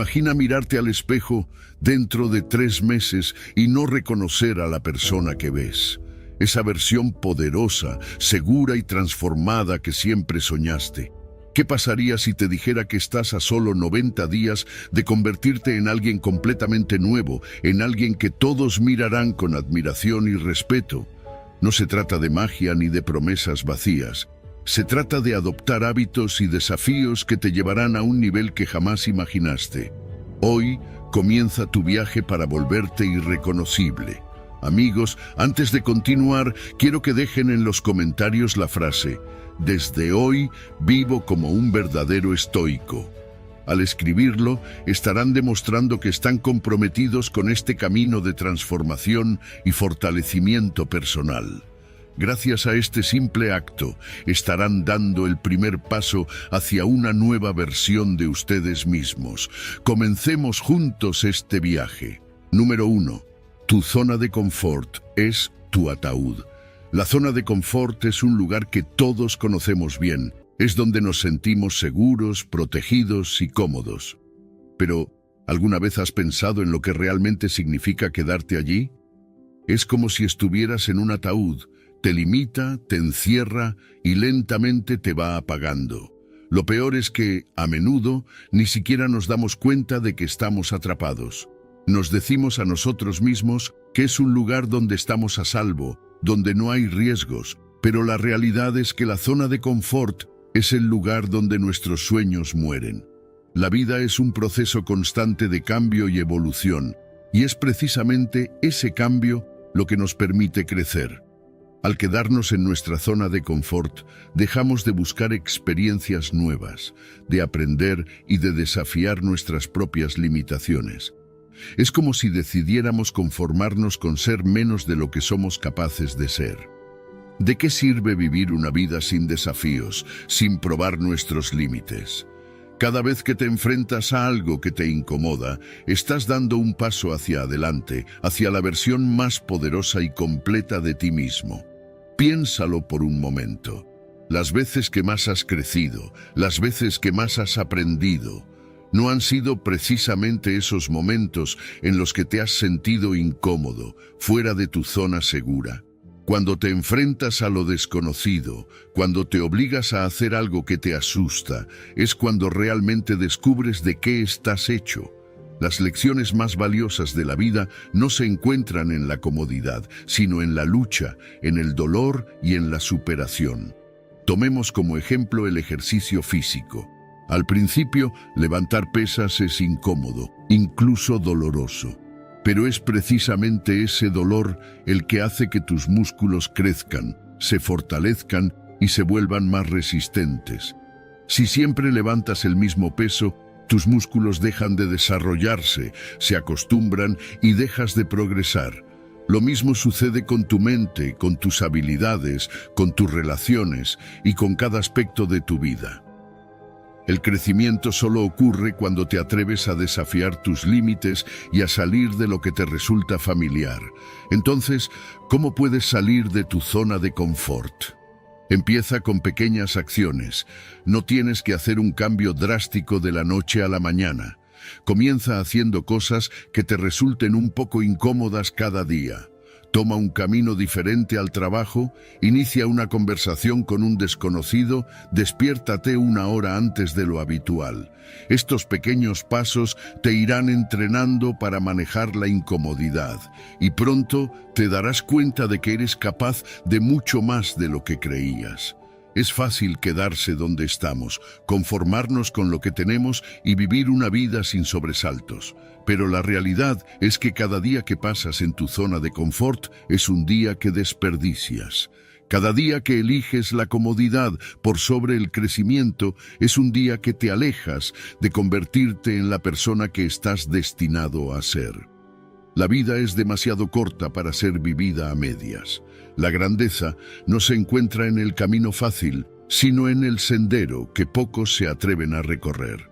Imagina mirarte al espejo dentro de 3 meses y no reconocer a la persona que ves. Esa versión poderosa, segura y transformada que siempre soñaste. ¿Qué pasaría si te dijera que estás a solo 90 días de convertirte en alguien completamente nuevo, en alguien que todos mirarán con admiración y respeto? No se trata de magia ni de promesas vacías. Se trata de adoptar hábitos y desafíos que te llevarán a un nivel que jamás imaginaste. Hoy comienza tu viaje para volverte irreconocible. Amigos, antes de continuar, quiero que dejen en los comentarios la frase: "Desde hoy vivo como un verdadero estoico". Al escribirlo, estarán demostrando que están comprometidos con este camino de transformación y fortalecimiento personal. Gracias a este simple acto, estarán dando el primer paso hacia una nueva versión de ustedes mismos. Comencemos juntos este viaje. Número 1. Tu zona de confort es tu ataúd. La zona de confort es un lugar que todos conocemos bien. Es donde nos sentimos seguros, protegidos y cómodos. Pero, ¿alguna vez has pensado en lo que realmente significa quedarte allí? Es como si estuvieras en un ataúd. Te limita, te encierra y lentamente te va apagando. Lo peor es que, a menudo, ni siquiera nos damos cuenta de que estamos atrapados. Nos decimos a nosotros mismos que es un lugar donde estamos a salvo, donde no hay riesgos, pero la realidad es que la zona de confort es el lugar donde nuestros sueños mueren. La vida es un proceso constante de cambio y evolución, y es precisamente ese cambio lo que nos permite crecer. Al quedarnos en nuestra zona de confort, dejamos de buscar experiencias nuevas, de aprender y de desafiar nuestras propias limitaciones. Es como si decidiéramos conformarnos con ser menos de lo que somos capaces de ser. ¿De qué sirve vivir una vida sin desafíos, sin probar nuestros límites? Cada vez que te enfrentas a algo que te incomoda, estás dando un paso hacia adelante, hacia la versión más poderosa y completa de ti mismo. Piénsalo por un momento. Las veces que más has crecido, las veces que más has aprendido, ¿no han sido precisamente esos momentos en los que te has sentido incómodo, fuera de tu zona segura? Cuando te enfrentas a lo desconocido, cuando te obligas a hacer algo que te asusta, es cuando realmente descubres de qué estás hecho. Las lecciones más valiosas de la vida no se encuentran en la comodidad, sino en la lucha, en el dolor y en la superación. Tomemos como ejemplo el ejercicio físico. Al principio, levantar pesas es incómodo, incluso doloroso. Pero es precisamente ese dolor el que hace que tus músculos crezcan, se fortalezcan y se vuelvan más resistentes. Si siempre levantas el mismo peso, tus músculos dejan de desarrollarse, se acostumbran y dejas de progresar. Lo mismo sucede con tu mente, con tus habilidades, con tus relaciones y con cada aspecto de tu vida. El crecimiento solo ocurre cuando te atreves a desafiar tus límites y a salir de lo que te resulta familiar. Entonces, ¿cómo puedes salir de tu zona de confort? Empieza con pequeñas acciones. No tienes que hacer un cambio drástico de la noche a la mañana. Comienza haciendo cosas que te resulten un poco incómodas cada día. Toma un camino diferente al trabajo, inicia una conversación con un desconocido, despiértate 1 hora antes de lo habitual. Estos pequeños pasos te irán entrenando para manejar la incomodidad y pronto te darás cuenta de que eres capaz de mucho más de lo que creías. Es fácil quedarse donde estamos, conformarnos con lo que tenemos y vivir una vida sin sobresaltos. Pero la realidad es que cada día que pasas en tu zona de confort es un día que desperdicias. Cada día que eliges la comodidad por sobre el crecimiento es un día que te alejas de convertirte en la persona que estás destinado a ser. La vida es demasiado corta para ser vivida a medias. La grandeza no se encuentra en el camino fácil, sino en el sendero que pocos se atreven a recorrer.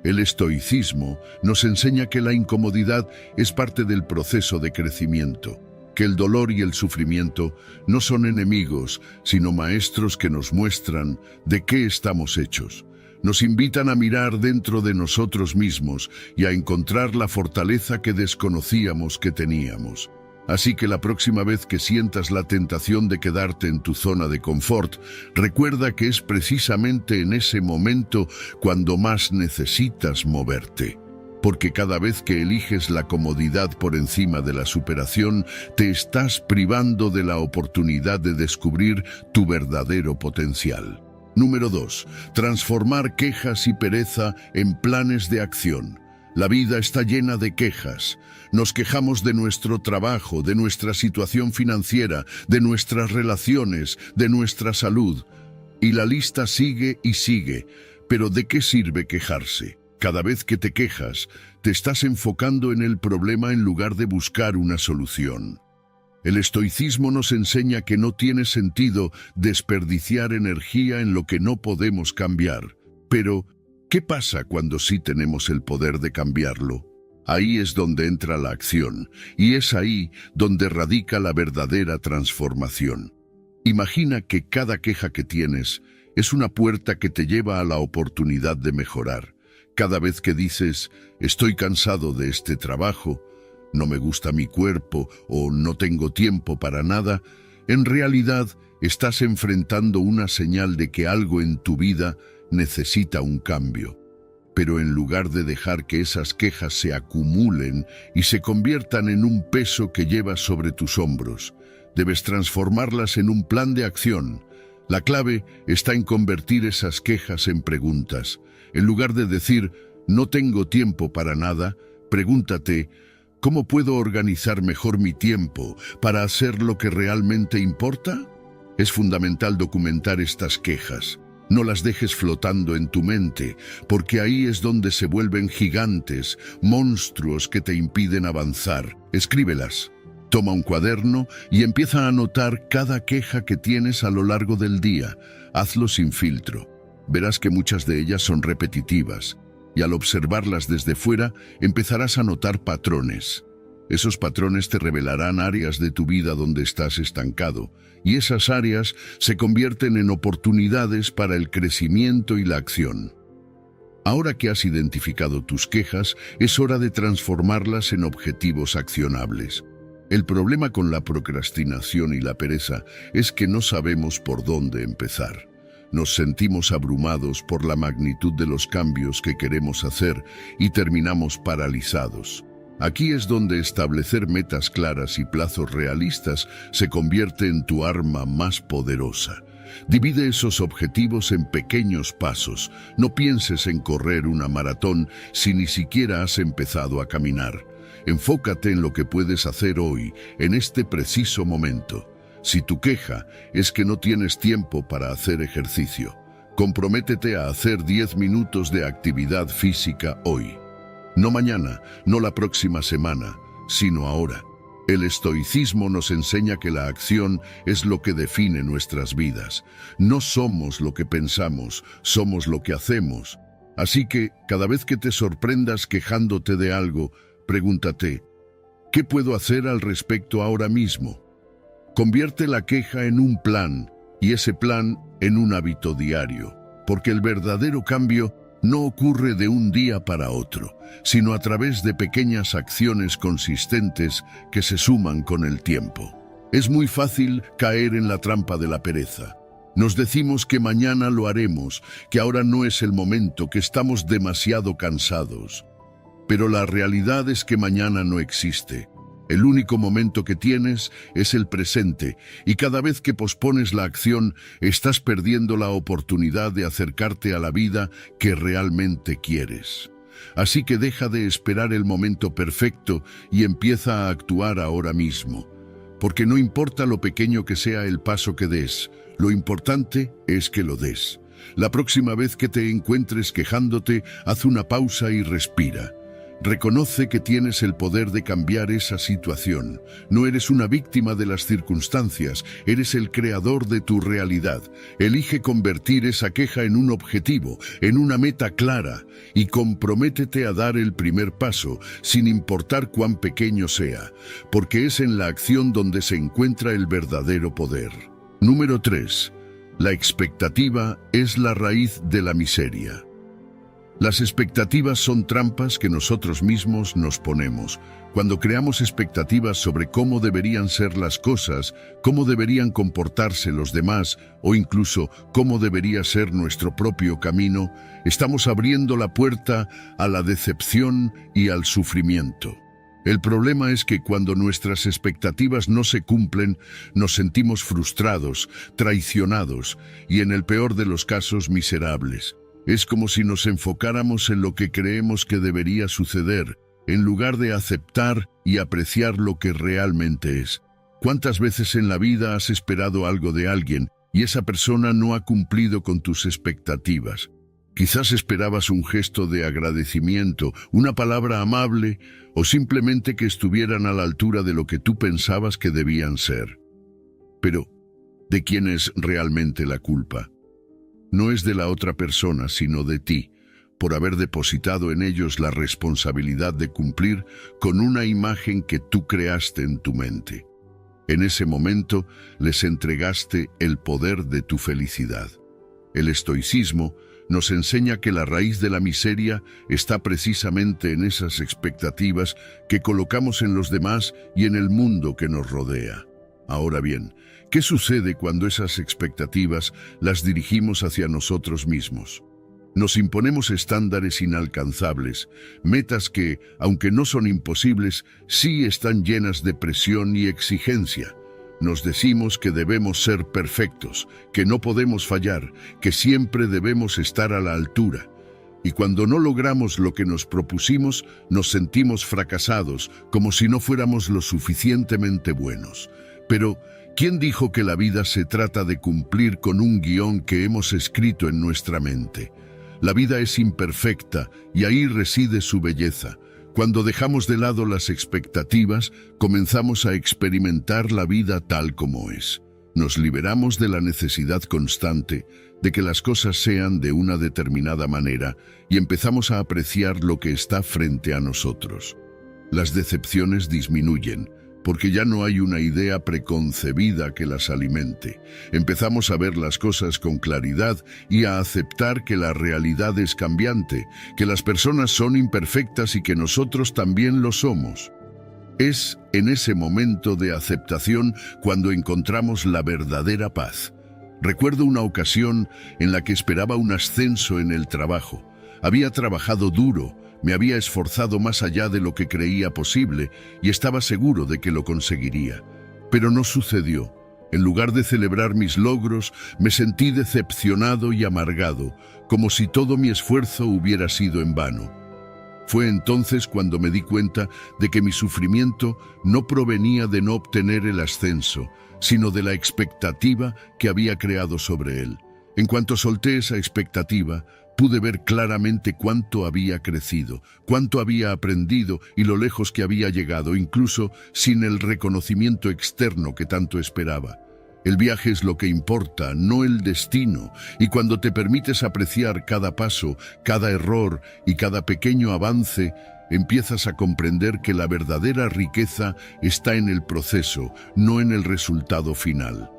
El estoicismo nos enseña que la incomodidad es parte del proceso de crecimiento, que el dolor y el sufrimiento no son enemigos, sino maestros que nos muestran de qué estamos hechos. Nos invitan a mirar dentro de nosotros mismos y a encontrar la fortaleza que desconocíamos que teníamos. Así que la próxima vez que sientas la tentación de quedarte en tu zona de confort, recuerda que es precisamente en ese momento cuando más necesitas moverte. Porque cada vez que eliges la comodidad por encima de la superación, te estás privando de la oportunidad de descubrir tu verdadero potencial. Número 2. Transformar quejas y pereza en planes de acción. La vida está llena de quejas. Nos quejamos de nuestro trabajo, de nuestra situación financiera, de nuestras relaciones, de nuestra salud. Y la lista sigue y sigue. Pero ¿de qué sirve quejarse? Cada vez que te quejas, te estás enfocando en el problema en lugar de buscar una solución. El estoicismo nos enseña que no tiene sentido desperdiciar energía en lo que no podemos cambiar. Pero, ¿qué pasa cuando sí tenemos el poder de cambiarlo? Ahí es donde entra la acción, y es ahí donde radica la verdadera transformación. Imagina que cada queja que tienes es una puerta que te lleva a la oportunidad de mejorar. Cada vez que dices, estoy cansado de este trabajo, no me gusta mi cuerpo o no tengo tiempo para nada, en realidad estás enfrentando una señal de que algo en tu vida necesita un cambio. Pero en lugar de dejar que esas quejas se acumulen y se conviertan en un peso que llevas sobre tus hombros, debes transformarlas en un plan de acción. La clave está en convertir esas quejas en preguntas. En lugar de decir, no tengo tiempo para nada, pregúntate, ¿cómo puedo organizar mejor mi tiempo para hacer lo que realmente importa? Es fundamental documentar estas quejas. No las dejes flotando en tu mente, porque ahí es donde se vuelven gigantes, monstruos que te impiden avanzar. Escríbelas. Toma un cuaderno y empieza a anotar cada queja que tienes a lo largo del día. Hazlo sin filtro. Verás que muchas de ellas son repetitivas, y al observarlas desde fuera, empezarás a notar patrones. Esos patrones te revelarán áreas de tu vida donde estás estancado, y esas áreas se convierten en oportunidades para el crecimiento y la acción. Ahora que has identificado tus quejas, es hora de transformarlas en objetivos accionables. El problema con la procrastinación y la pereza es que no sabemos por dónde empezar. Nos sentimos abrumados por la magnitud de los cambios que queremos hacer y terminamos paralizados. Aquí es donde establecer metas claras y plazos realistas se convierte en tu arma más poderosa. Divide esos objetivos en pequeños pasos. No pienses en correr una maratón si ni siquiera has empezado a caminar. Enfócate en lo que puedes hacer hoy, en este preciso momento. Si tu queja es que no tienes tiempo para hacer ejercicio, comprométete a hacer 10 minutos de actividad física hoy. No mañana, no la próxima semana, sino ahora. El estoicismo nos enseña que la acción es lo que define nuestras vidas. No somos lo que pensamos, somos lo que hacemos. Así que, cada vez que te sorprendas quejándote de algo, pregúntate, ¿qué puedo hacer al respecto ahora mismo? Convierte la queja en un plan, y ese plan en un hábito diario, porque el verdadero cambio no ocurre de un día para otro, sino a través de pequeñas acciones consistentes que se suman con el tiempo. Es muy fácil caer en la trampa de la pereza. Nos decimos que mañana lo haremos, que ahora no es el momento, que estamos demasiado cansados. Pero la realidad es que mañana no existe. El único momento que tienes es el presente, y cada vez que pospones la acción, estás perdiendo la oportunidad de acercarte a la vida que realmente quieres. Así que deja de esperar el momento perfecto y empieza a actuar ahora mismo. Porque no importa lo pequeño que sea el paso que des, lo importante es que lo des. La próxima vez que te encuentres quejándote, haz una pausa y respira. Reconoce que tienes el poder de cambiar esa situación. No eres una víctima de las circunstancias, eres el creador de tu realidad. Elige convertir esa queja en un objetivo, en una meta clara, y comprométete a dar el primer paso, sin importar cuán pequeño sea, porque es en la acción donde se encuentra el verdadero poder. Número 3. La expectativa es la raíz de la miseria. Las expectativas son trampas que nosotros mismos nos ponemos. Cuando creamos expectativas sobre cómo deberían ser las cosas, cómo deberían comportarse los demás o incluso cómo debería ser nuestro propio camino, estamos abriendo la puerta a la decepción y al sufrimiento. El problema es que cuando nuestras expectativas no se cumplen, nos sentimos frustrados, traicionados y en el peor de los casos miserables. Es como si nos enfocáramos en lo que creemos que debería suceder, en lugar de aceptar y apreciar lo que realmente es. ¿Cuántas veces en la vida has esperado algo de alguien y esa persona no ha cumplido con tus expectativas? Quizás esperabas un gesto de agradecimiento, una palabra amable o simplemente que estuvieran a la altura de lo que tú pensabas que debían ser. Pero, ¿de quién es realmente la culpa? No es de la otra persona, sino de ti, por haber depositado en ellos la responsabilidad de cumplir con una imagen que tú creaste en tu mente. En ese momento les entregaste el poder de tu felicidad. El estoicismo nos enseña que la raíz de la miseria está precisamente en esas expectativas que colocamos en los demás y en el mundo que nos rodea. Ahora bien, ¿qué sucede cuando esas expectativas las dirigimos hacia nosotros mismos? Nos imponemos estándares inalcanzables, metas que, aunque no son imposibles, sí están llenas de presión y exigencia. Nos decimos que debemos ser perfectos, que no podemos fallar, que siempre debemos estar a la altura. Y cuando no logramos lo que nos propusimos, nos sentimos fracasados, como si no fuéramos lo suficientemente buenos. Pero, ¿quién dijo que la vida se trata de cumplir con un guión que hemos escrito en nuestra mente? La vida es imperfecta y ahí reside su belleza. Cuando dejamos de lado las expectativas, comenzamos a experimentar la vida tal como es. Nos liberamos de la necesidad constante de que las cosas sean de una determinada manera y empezamos a apreciar lo que está frente a nosotros. Las decepciones disminuyen, porque ya no hay una idea preconcebida que las alimente. Empezamos a ver las cosas con claridad y a aceptar que la realidad es cambiante, que las personas son imperfectas y que nosotros también lo somos. Es en ese momento de aceptación cuando encontramos la verdadera paz. Recuerdo una ocasión en la que esperaba un ascenso en el trabajo. Había trabajado duro, me había esforzado más allá de lo que creía posible y estaba seguro de que lo conseguiría. Pero no sucedió. En lugar de celebrar mis logros, me sentí decepcionado y amargado, como si todo mi esfuerzo hubiera sido en vano. Fue entonces cuando me di cuenta de que mi sufrimiento no provenía de no obtener el ascenso, sino de la expectativa que había creado sobre él. En cuanto solté esa expectativa, pude ver claramente cuánto había crecido, cuánto había aprendido y lo lejos que había llegado, incluso sin el reconocimiento externo que tanto esperaba. El viaje es lo que importa, no el destino, y cuando te permites apreciar cada paso, cada error y cada pequeño avance, empiezas a comprender que la verdadera riqueza está en el proceso, no en el resultado final.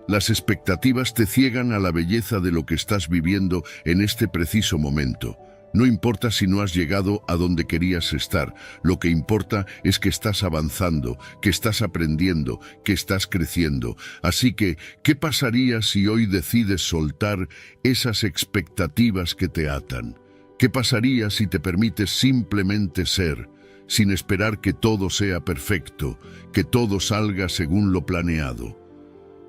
Las expectativas te ciegan a la belleza de lo que estás viviendo en este preciso momento. No importa si no has llegado a donde querías estar, lo que importa es que estás avanzando, que estás aprendiendo, que estás creciendo. Así que, ¿qué pasaría si hoy decides soltar esas expectativas que te atan? ¿Qué pasaría si te permites simplemente ser, sin esperar que todo sea perfecto, que todo salga según lo planeado?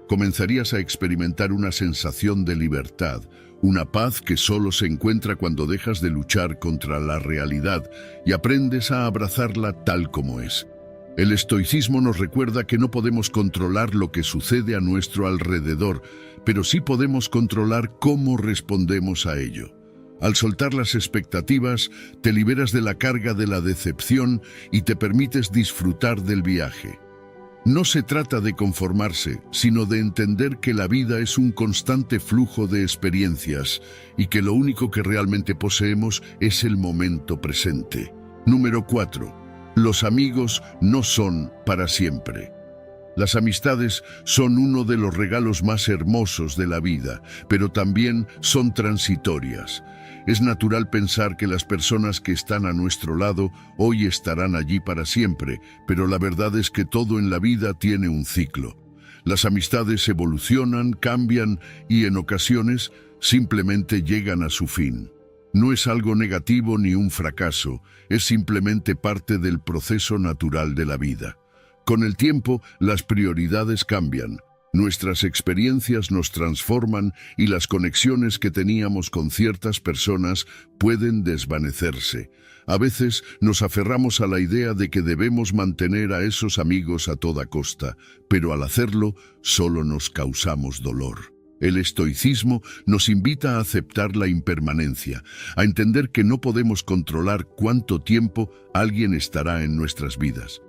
Comenzarías a experimentar una sensación de libertad, una paz que solo se encuentra cuando dejas de luchar contra la realidad y aprendes a abrazarla tal como es. El estoicismo nos recuerda que no podemos controlar lo que sucede a nuestro alrededor, pero sí podemos controlar cómo respondemos a ello. Al soltar las expectativas, te liberas de la carga de la decepción y te permites disfrutar del viaje. No se trata de conformarse, sino de entender que la vida es un constante flujo de experiencias y que lo único que realmente poseemos es el momento presente. Número 4. Los amigos no son para siempre. Las amistades son uno de los regalos más hermosos de la vida, pero también son transitorias. Es natural pensar que las personas que están a nuestro lado hoy estarán allí para siempre, pero la verdad es que todo en la vida tiene un ciclo. Las amistades evolucionan, cambian y en ocasiones simplemente llegan a su fin. No es algo negativo ni un fracaso, es simplemente parte del proceso natural de la vida. Con el tiempo, las prioridades cambian. Nuestras experiencias nos transforman y las conexiones que teníamos con ciertas personas pueden desvanecerse. A veces nos aferramos a la idea de que debemos mantener a esos amigos a toda costa, pero al hacerlo solo nos causamos dolor. El estoicismo nos invita a aceptar la impermanencia, a entender que no podemos controlar cuánto tiempo alguien estará en nuestras vidas.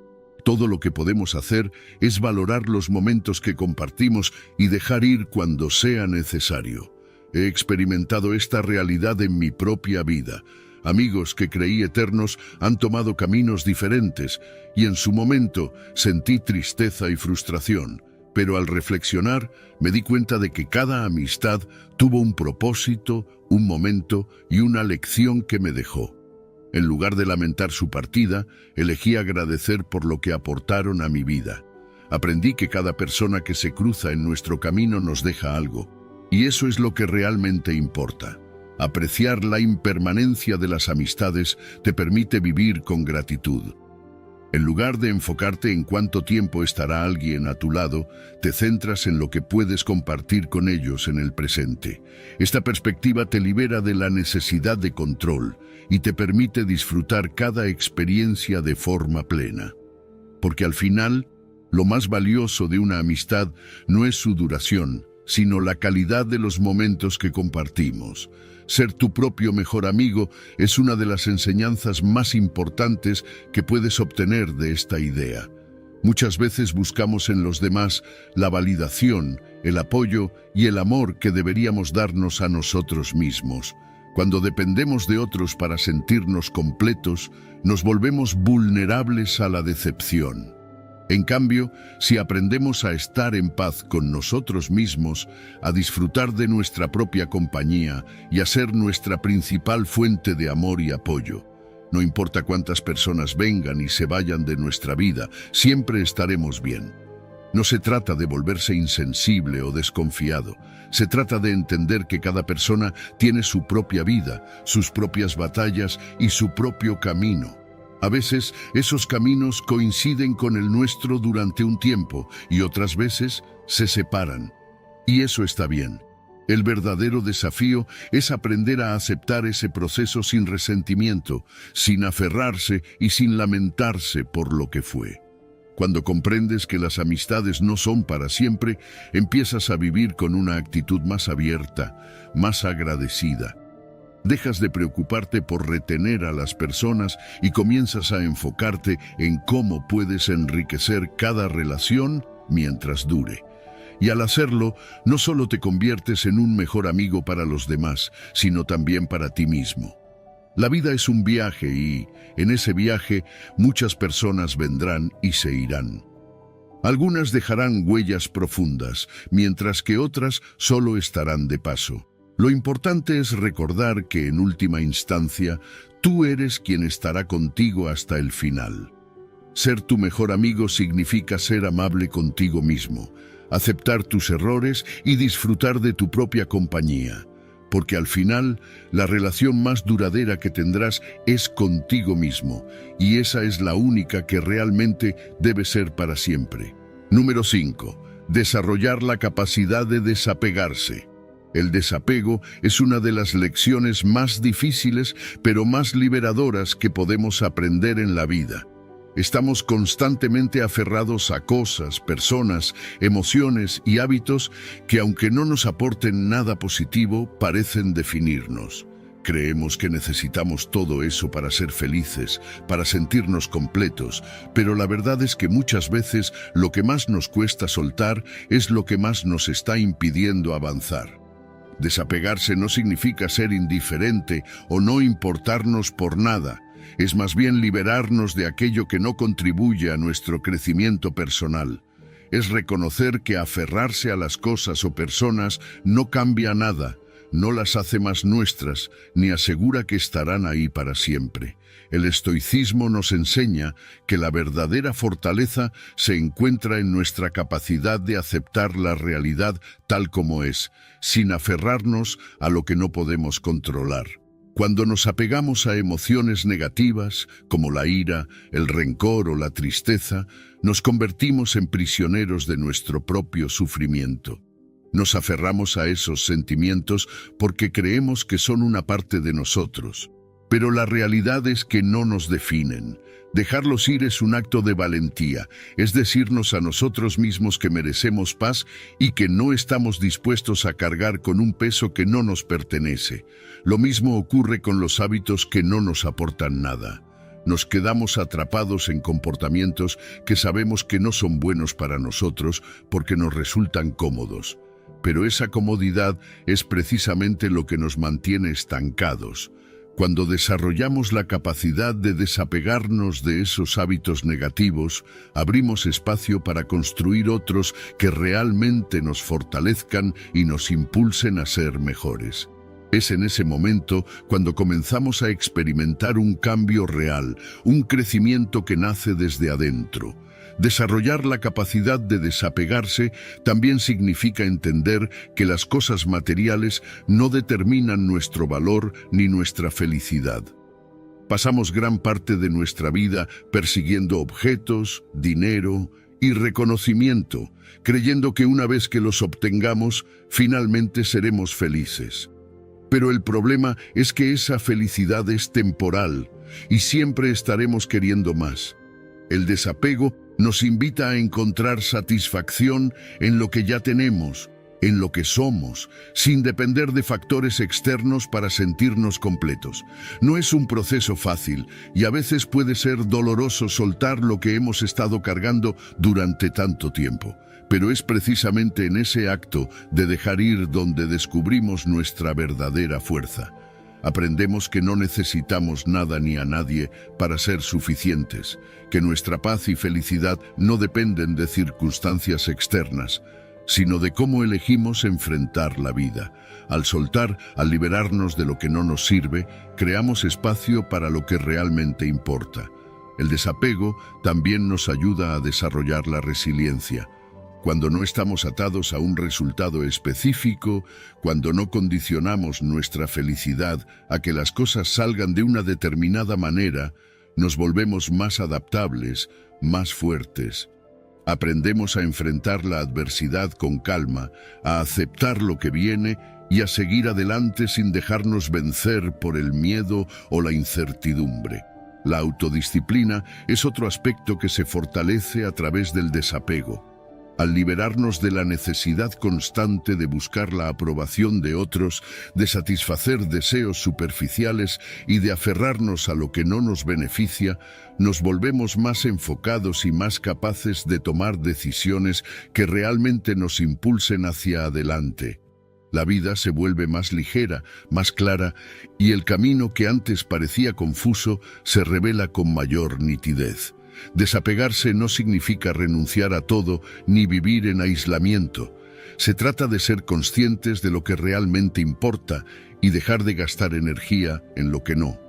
Todo lo que podemos hacer es valorar los momentos que compartimos y dejar ir cuando sea necesario. He experimentado esta realidad en mi propia vida. Amigos que creí eternos han tomado caminos diferentes y en su momento sentí tristeza y frustración. Pero al reflexionar me di cuenta de que cada amistad tuvo un propósito, un momento y una lección que me dejó. En lugar de lamentar su partida, elegí agradecer por lo que aportaron a mi vida. Aprendí que cada persona que se cruza en nuestro camino nos deja algo, y eso es lo que realmente importa. Apreciar la impermanencia de las amistades te permite vivir con gratitud. En lugar de enfocarte en cuánto tiempo estará alguien a tu lado, te centras en lo que puedes compartir con ellos en el presente. Esta perspectiva te libera de la necesidad de control y te permite disfrutar cada experiencia de forma plena. Porque al final, lo más valioso de una amistad no es su duración, sino la calidad de los momentos que compartimos. Ser tu propio mejor amigo es una de las enseñanzas más importantes que puedes obtener de esta idea. Muchas veces buscamos en los demás la validación, el apoyo y el amor que deberíamos darnos a nosotros mismos. Cuando dependemos de otros para sentirnos completos, nos volvemos vulnerables a la decepción. En cambio, si aprendemos a estar en paz con nosotros mismos, a disfrutar de nuestra propia compañía y a ser nuestra principal fuente de amor y apoyo, no importa cuántas personas vengan y se vayan de nuestra vida, siempre estaremos bien. No se trata de volverse insensible o desconfiado, se trata de entender que cada persona tiene su propia vida, sus propias batallas y su propio camino. A veces, esos caminos coinciden con el nuestro durante un tiempo y otras veces se separan. Y eso está bien. El verdadero desafío es aprender a aceptar ese proceso sin resentimiento, sin aferrarse y sin lamentarse por lo que fue. Cuando comprendes que las amistades no son para siempre, empiezas a vivir con una actitud más abierta, más agradecida. Dejas de preocuparte por retener a las personas y comienzas a enfocarte en cómo puedes enriquecer cada relación mientras dure. Y al hacerlo, no solo te conviertes en un mejor amigo para los demás, sino también para ti mismo. La vida es un viaje y, en ese viaje, muchas personas vendrán y se irán. Algunas dejarán huellas profundas, mientras que otras solo estarán de paso. Lo importante es recordar que, en última instancia, tú eres quien estará contigo hasta el final. Ser tu mejor amigo significa ser amable contigo mismo, aceptar tus errores y disfrutar de tu propia compañía. Porque al final, la relación más duradera que tendrás es contigo mismo, y esa es la única que realmente debe ser para siempre. Número 5. Desarrollar la capacidad de desapegarse. El desapego es una de las lecciones más difíciles, pero más liberadoras que podemos aprender en la vida. Estamos constantemente aferrados a cosas, personas, emociones y hábitos que, aunque no nos aporten nada positivo, parecen definirnos. Creemos que necesitamos todo eso para ser felices, para sentirnos completos, pero la verdad es que muchas veces lo que más nos cuesta soltar es lo que más nos está impidiendo avanzar. Desapegarse no significa ser indiferente o no importarnos por nada. Es más bien liberarnos de aquello que no contribuye a nuestro crecimiento personal. Es reconocer que aferrarse a las cosas o personas no cambia nada. no las hace más nuestras, ni asegura que estarán ahí para siempre. El estoicismo nos enseña que la verdadera fortaleza se encuentra en nuestra capacidad de aceptar la realidad tal como es, sin aferrarnos a lo que no podemos controlar. Cuando nos apegamos a emociones negativas, como la ira, el rencor o la tristeza, nos convertimos en prisioneros de nuestro propio sufrimiento. Nos aferramos a esos sentimientos porque creemos que son una parte de nosotros. Pero la realidad es que no nos definen. Dejarlos ir es un acto de valentía, es decirnos a nosotros mismos que merecemos paz y que no estamos dispuestos a cargar con un peso que no nos pertenece. Lo mismo ocurre con los hábitos que no nos aportan nada. Nos quedamos atrapados en comportamientos que sabemos que no son buenos para nosotros porque nos resultan cómodos. Pero esa comodidad es precisamente lo que nos mantiene estancados. Cuando desarrollamos la capacidad de desapegarnos de esos hábitos negativos, abrimos espacio para construir otros que realmente nos fortalezcan y nos impulsen a ser mejores. Es en ese momento cuando comenzamos a experimentar un cambio real, un crecimiento que nace desde adentro. Desarrollar la capacidad de desapegarse también significa entender que las cosas materiales no determinan nuestro valor ni nuestra felicidad. Pasamos gran parte de nuestra vida persiguiendo objetos, dinero y reconocimiento, creyendo que una vez que los obtengamos, finalmente seremos felices. Pero el problema es que esa felicidad es temporal y siempre estaremos queriendo más. El desapego nos invita a encontrar satisfacción en lo que ya tenemos, en lo que somos, sin depender de factores externos para sentirnos completos. No es un proceso fácil y a veces puede ser doloroso soltar lo que hemos estado cargando durante tanto tiempo. Pero es precisamente en ese acto de dejar ir donde descubrimos nuestra verdadera fuerza. Aprendemos que no necesitamos nada ni a nadie para ser suficientes, que nuestra paz y felicidad no dependen de circunstancias externas, sino de cómo elegimos enfrentar la vida. Al soltar, al liberarnos de lo que no nos sirve, creamos espacio para lo que realmente importa. El desapego también nos ayuda a desarrollar la resiliencia. Cuando no estamos atados a un resultado específico, cuando no condicionamos nuestra felicidad a que las cosas salgan de una determinada manera, nos volvemos más adaptables, más fuertes. Aprendemos a enfrentar la adversidad con calma, a aceptar lo que viene y a seguir adelante sin dejarnos vencer por el miedo o la incertidumbre. La autodisciplina es otro aspecto que se fortalece a través del desapego. Al liberarnos de la necesidad constante de buscar la aprobación de otros, de satisfacer deseos superficiales y de aferrarnos a lo que no nos beneficia, nos volvemos más enfocados y más capaces de tomar decisiones que realmente nos impulsen hacia adelante. La vida se vuelve más ligera, más clara, y el camino que antes parecía confuso se revela con mayor nitidez. Desapegarse no significa renunciar a todo ni vivir en aislamiento. Se trata de ser conscientes de lo que realmente importa y dejar de gastar energía en lo que no.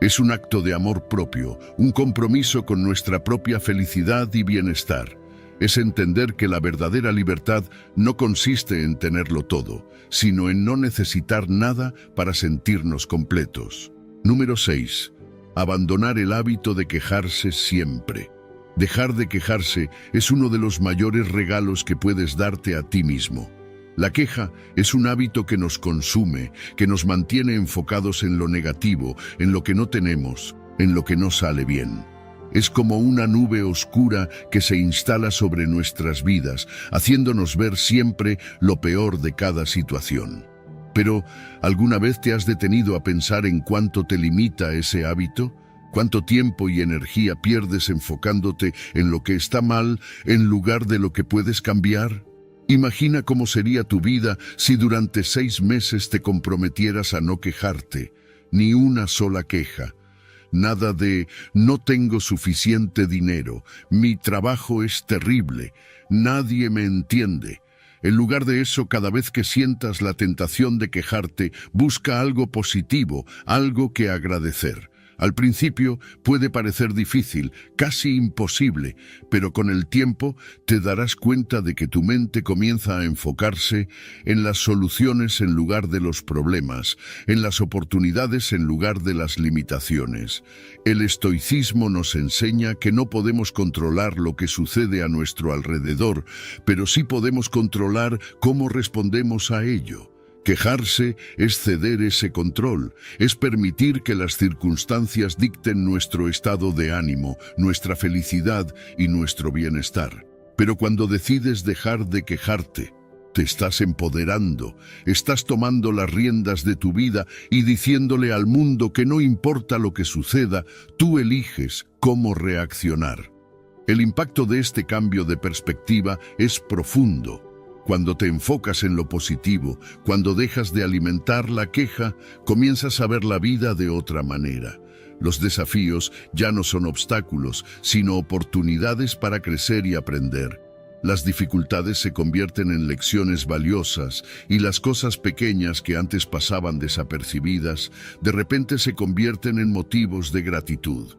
Es un acto de amor propio, un compromiso con nuestra propia felicidad y bienestar. Es entender que la verdadera libertad no consiste en tenerlo todo, sino en no necesitar nada para sentirnos completos. Número 6. Abandonar el hábito de quejarse siempre. Dejar de quejarse es uno de los mayores regalos que puedes darte a ti mismo. La queja es un hábito que nos consume, que nos mantiene enfocados en lo negativo, en lo que no tenemos, en lo que no sale bien. Es como una nube oscura que se instala sobre nuestras vidas, haciéndonos ver siempre lo peor de cada situación. Pero, ¿alguna vez te has detenido a pensar en cuánto te limita ese hábito? ¿Cuánto tiempo y energía pierdes enfocándote en lo que está mal en lugar de lo que puedes cambiar? Imagina cómo sería tu vida si durante 6 meses te comprometieras a no quejarte, ni una sola queja. Nada de no tengo suficiente dinero, mi trabajo es terrible, nadie me entiende. En lugar de eso, cada vez que sientas la tentación de quejarte, busca algo positivo, algo que agradecer. Al principio puede parecer difícil, casi imposible, pero con el tiempo te darás cuenta de que tu mente comienza a enfocarse en las soluciones en lugar de los problemas, en las oportunidades en lugar de las limitaciones. El estoicismo nos enseña que no podemos controlar lo que sucede a nuestro alrededor, pero sí podemos controlar cómo respondemos a ello. Quejarse es ceder ese control, es permitir que las circunstancias dicten nuestro estado de ánimo, nuestra felicidad y nuestro bienestar. Pero cuando decides dejar de quejarte, te estás empoderando, estás tomando las riendas de tu vida y diciéndole al mundo que no importa lo que suceda, tú eliges cómo reaccionar. El impacto de este cambio de perspectiva es profundo. Cuando te enfocas en lo positivo, cuando dejas de alimentar la queja, comienzas a ver la vida de otra manera. Los desafíos ya no son obstáculos, sino oportunidades para crecer y aprender. Las dificultades se convierten en lecciones valiosas y las cosas pequeñas que antes pasaban desapercibidas, de repente se convierten en motivos de gratitud.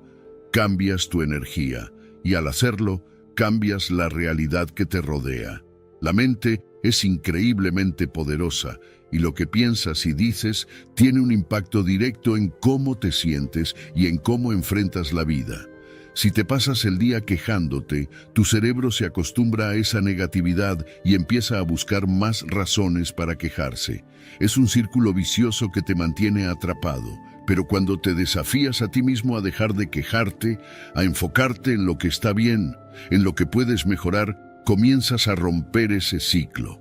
Cambias tu energía y al hacerlo, cambias la realidad que te rodea. La mente es increíblemente poderosa y lo que piensas y dices tiene un impacto directo en cómo te sientes y en cómo enfrentas la vida. Si te pasas el día quejándote, tu cerebro se acostumbra a esa negatividad y empieza a buscar más razones para quejarse. Es un círculo vicioso que te mantiene atrapado. Pero cuando te desafías a ti mismo a dejar de quejarte, a enfocarte en lo que está bien, en lo que puedes mejorar, comienzas a romper ese ciclo.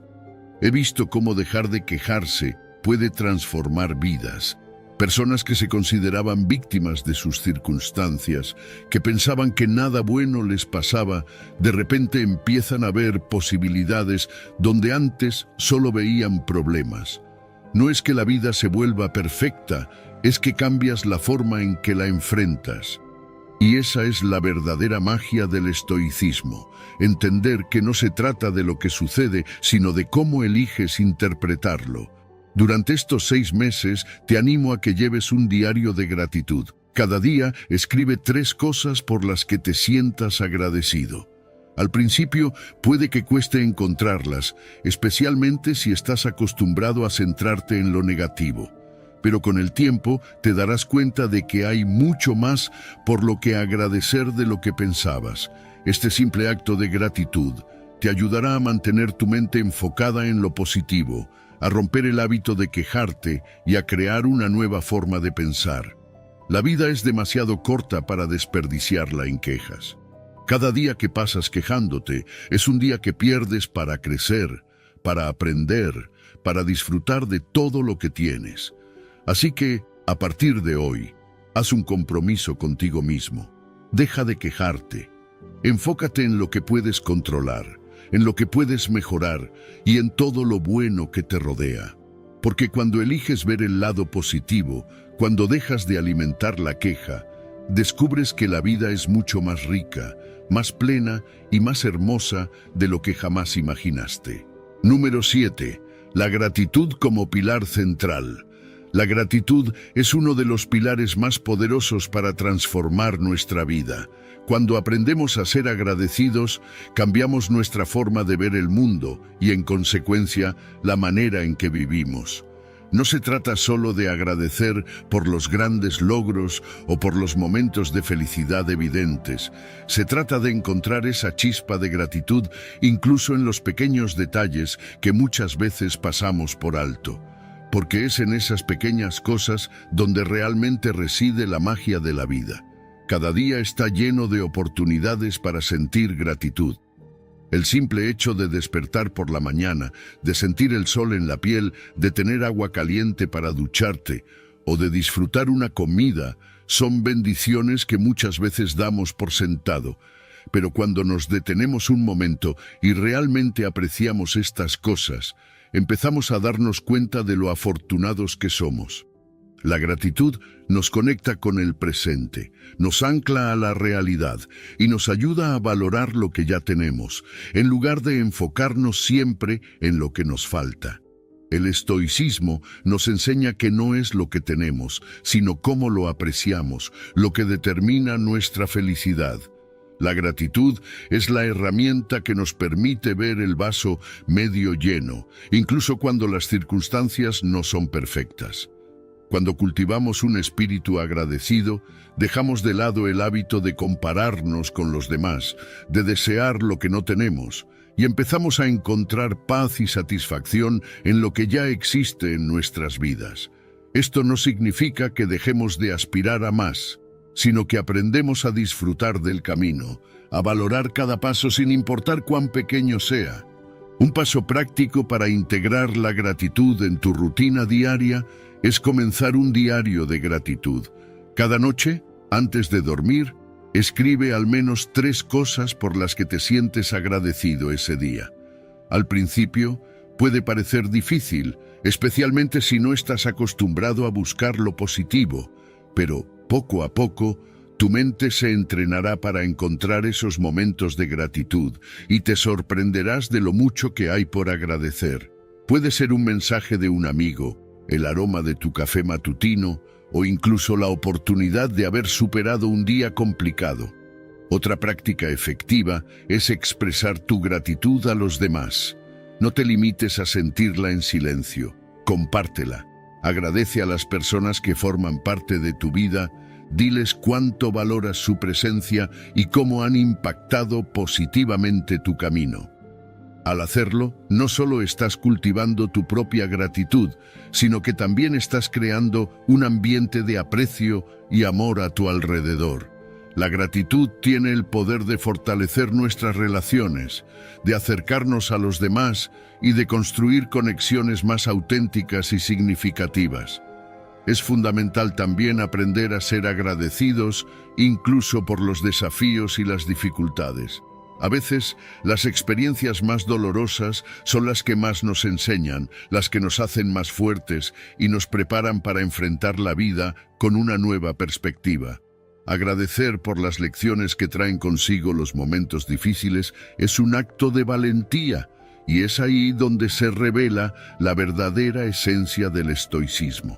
He visto cómo dejar de quejarse puede transformar vidas. Personas que se consideraban víctimas de sus circunstancias, que pensaban que nada bueno les pasaba, de repente empiezan a ver posibilidades donde antes solo veían problemas. No es que la vida se vuelva perfecta, es que cambias la forma en que la enfrentas. Y esa es la verdadera magia del estoicismo, entender que no se trata de lo que sucede, sino de cómo eliges interpretarlo. Durante estos 6 meses te animo a que lleves un diario de gratitud. Cada día escribe 3 cosas por las que te sientas agradecido. Al principio puede que cueste encontrarlas, especialmente si estás acostumbrado a centrarte en lo negativo. Pero con el tiempo te darás cuenta de que hay mucho más por lo que agradecer de lo que pensabas. Este simple acto de gratitud te ayudará a mantener tu mente enfocada en lo positivo, a romper el hábito de quejarte y a crear una nueva forma de pensar. La vida es demasiado corta para desperdiciarla en quejas. Cada día que pasas quejándote es un día que pierdes para crecer, para aprender, para disfrutar de todo lo que tienes. Así que, a partir de hoy, haz un compromiso contigo mismo. Deja de quejarte. Enfócate en lo que puedes controlar, en lo que puedes mejorar y en todo lo bueno que te rodea. Porque cuando eliges ver el lado positivo, cuando dejas de alimentar la queja, descubres que la vida es mucho más rica, más plena y más hermosa de lo que jamás imaginaste. Número 7. La gratitud como pilar central. La gratitud es uno de los pilares más poderosos para transformar nuestra vida. Cuando aprendemos a ser agradecidos, cambiamos nuestra forma de ver el mundo y, en consecuencia, la manera en que vivimos. No se trata solo de agradecer por los grandes logros o por los momentos de felicidad evidentes. Se trata de encontrar esa chispa de gratitud incluso en los pequeños detalles que muchas veces pasamos por alto. Porque es en esas pequeñas cosas donde realmente reside la magia de la vida. Cada día está lleno de oportunidades para sentir gratitud. El simple hecho de despertar por la mañana, de sentir el sol en la piel, de tener agua caliente para ducharte o de disfrutar una comida, son bendiciones que muchas veces damos por sentado. Pero cuando nos detenemos un momento y realmente apreciamos estas cosas, empezamos a darnos cuenta de lo afortunados que somos. La gratitud nos conecta con el presente, nos ancla a la realidad y nos ayuda a valorar lo que ya tenemos, en lugar de enfocarnos siempre en lo que nos falta. El estoicismo nos enseña que no es lo que tenemos, sino cómo lo apreciamos, lo que determina nuestra felicidad. La gratitud es la herramienta que nos permite ver el vaso medio lleno, incluso cuando las circunstancias no son perfectas. Cuando cultivamos un espíritu agradecido, dejamos de lado el hábito de compararnos con los demás, de desear lo que no tenemos, y empezamos a encontrar paz y satisfacción en lo que ya existe en nuestras vidas. Esto no significa que dejemos de aspirar a más, sino que aprendemos a disfrutar del camino, a valorar cada paso sin importar cuán pequeño sea. Un paso práctico para integrar la gratitud en tu rutina diaria es comenzar un diario de gratitud. Cada noche, antes de dormir, escribe al menos 3 cosas por las que te sientes agradecido ese día. Al principio, puede parecer difícil, especialmente si no estás acostumbrado a buscar lo positivo, pero poco a poco, tu mente se entrenará para encontrar esos momentos de gratitud y te sorprenderás de lo mucho que hay por agradecer. Puede ser un mensaje de un amigo, el aroma de tu café matutino o incluso la oportunidad de haber superado un día complicado. Otra práctica efectiva es expresar tu gratitud a los demás. No te limites a sentirla en silencio, compártela. Agradece a las personas que forman parte de tu vida, diles cuánto valoras su presencia y cómo han impactado positivamente tu camino. Al hacerlo, no solo estás cultivando tu propia gratitud, sino que también estás creando un ambiente de aprecio y amor a tu alrededor. La gratitud tiene el poder de fortalecer nuestras relaciones, de acercarnos a los demás y de construir conexiones más auténticas y significativas. Es fundamental también aprender a ser agradecidos, incluso por los desafíos y las dificultades. A veces, las experiencias más dolorosas son las que más nos enseñan, las que nos hacen más fuertes y nos preparan para enfrentar la vida con una nueva perspectiva. Agradecer por las lecciones que traen consigo los momentos difíciles es un acto de valentía, y es ahí donde se revela la verdadera esencia del estoicismo.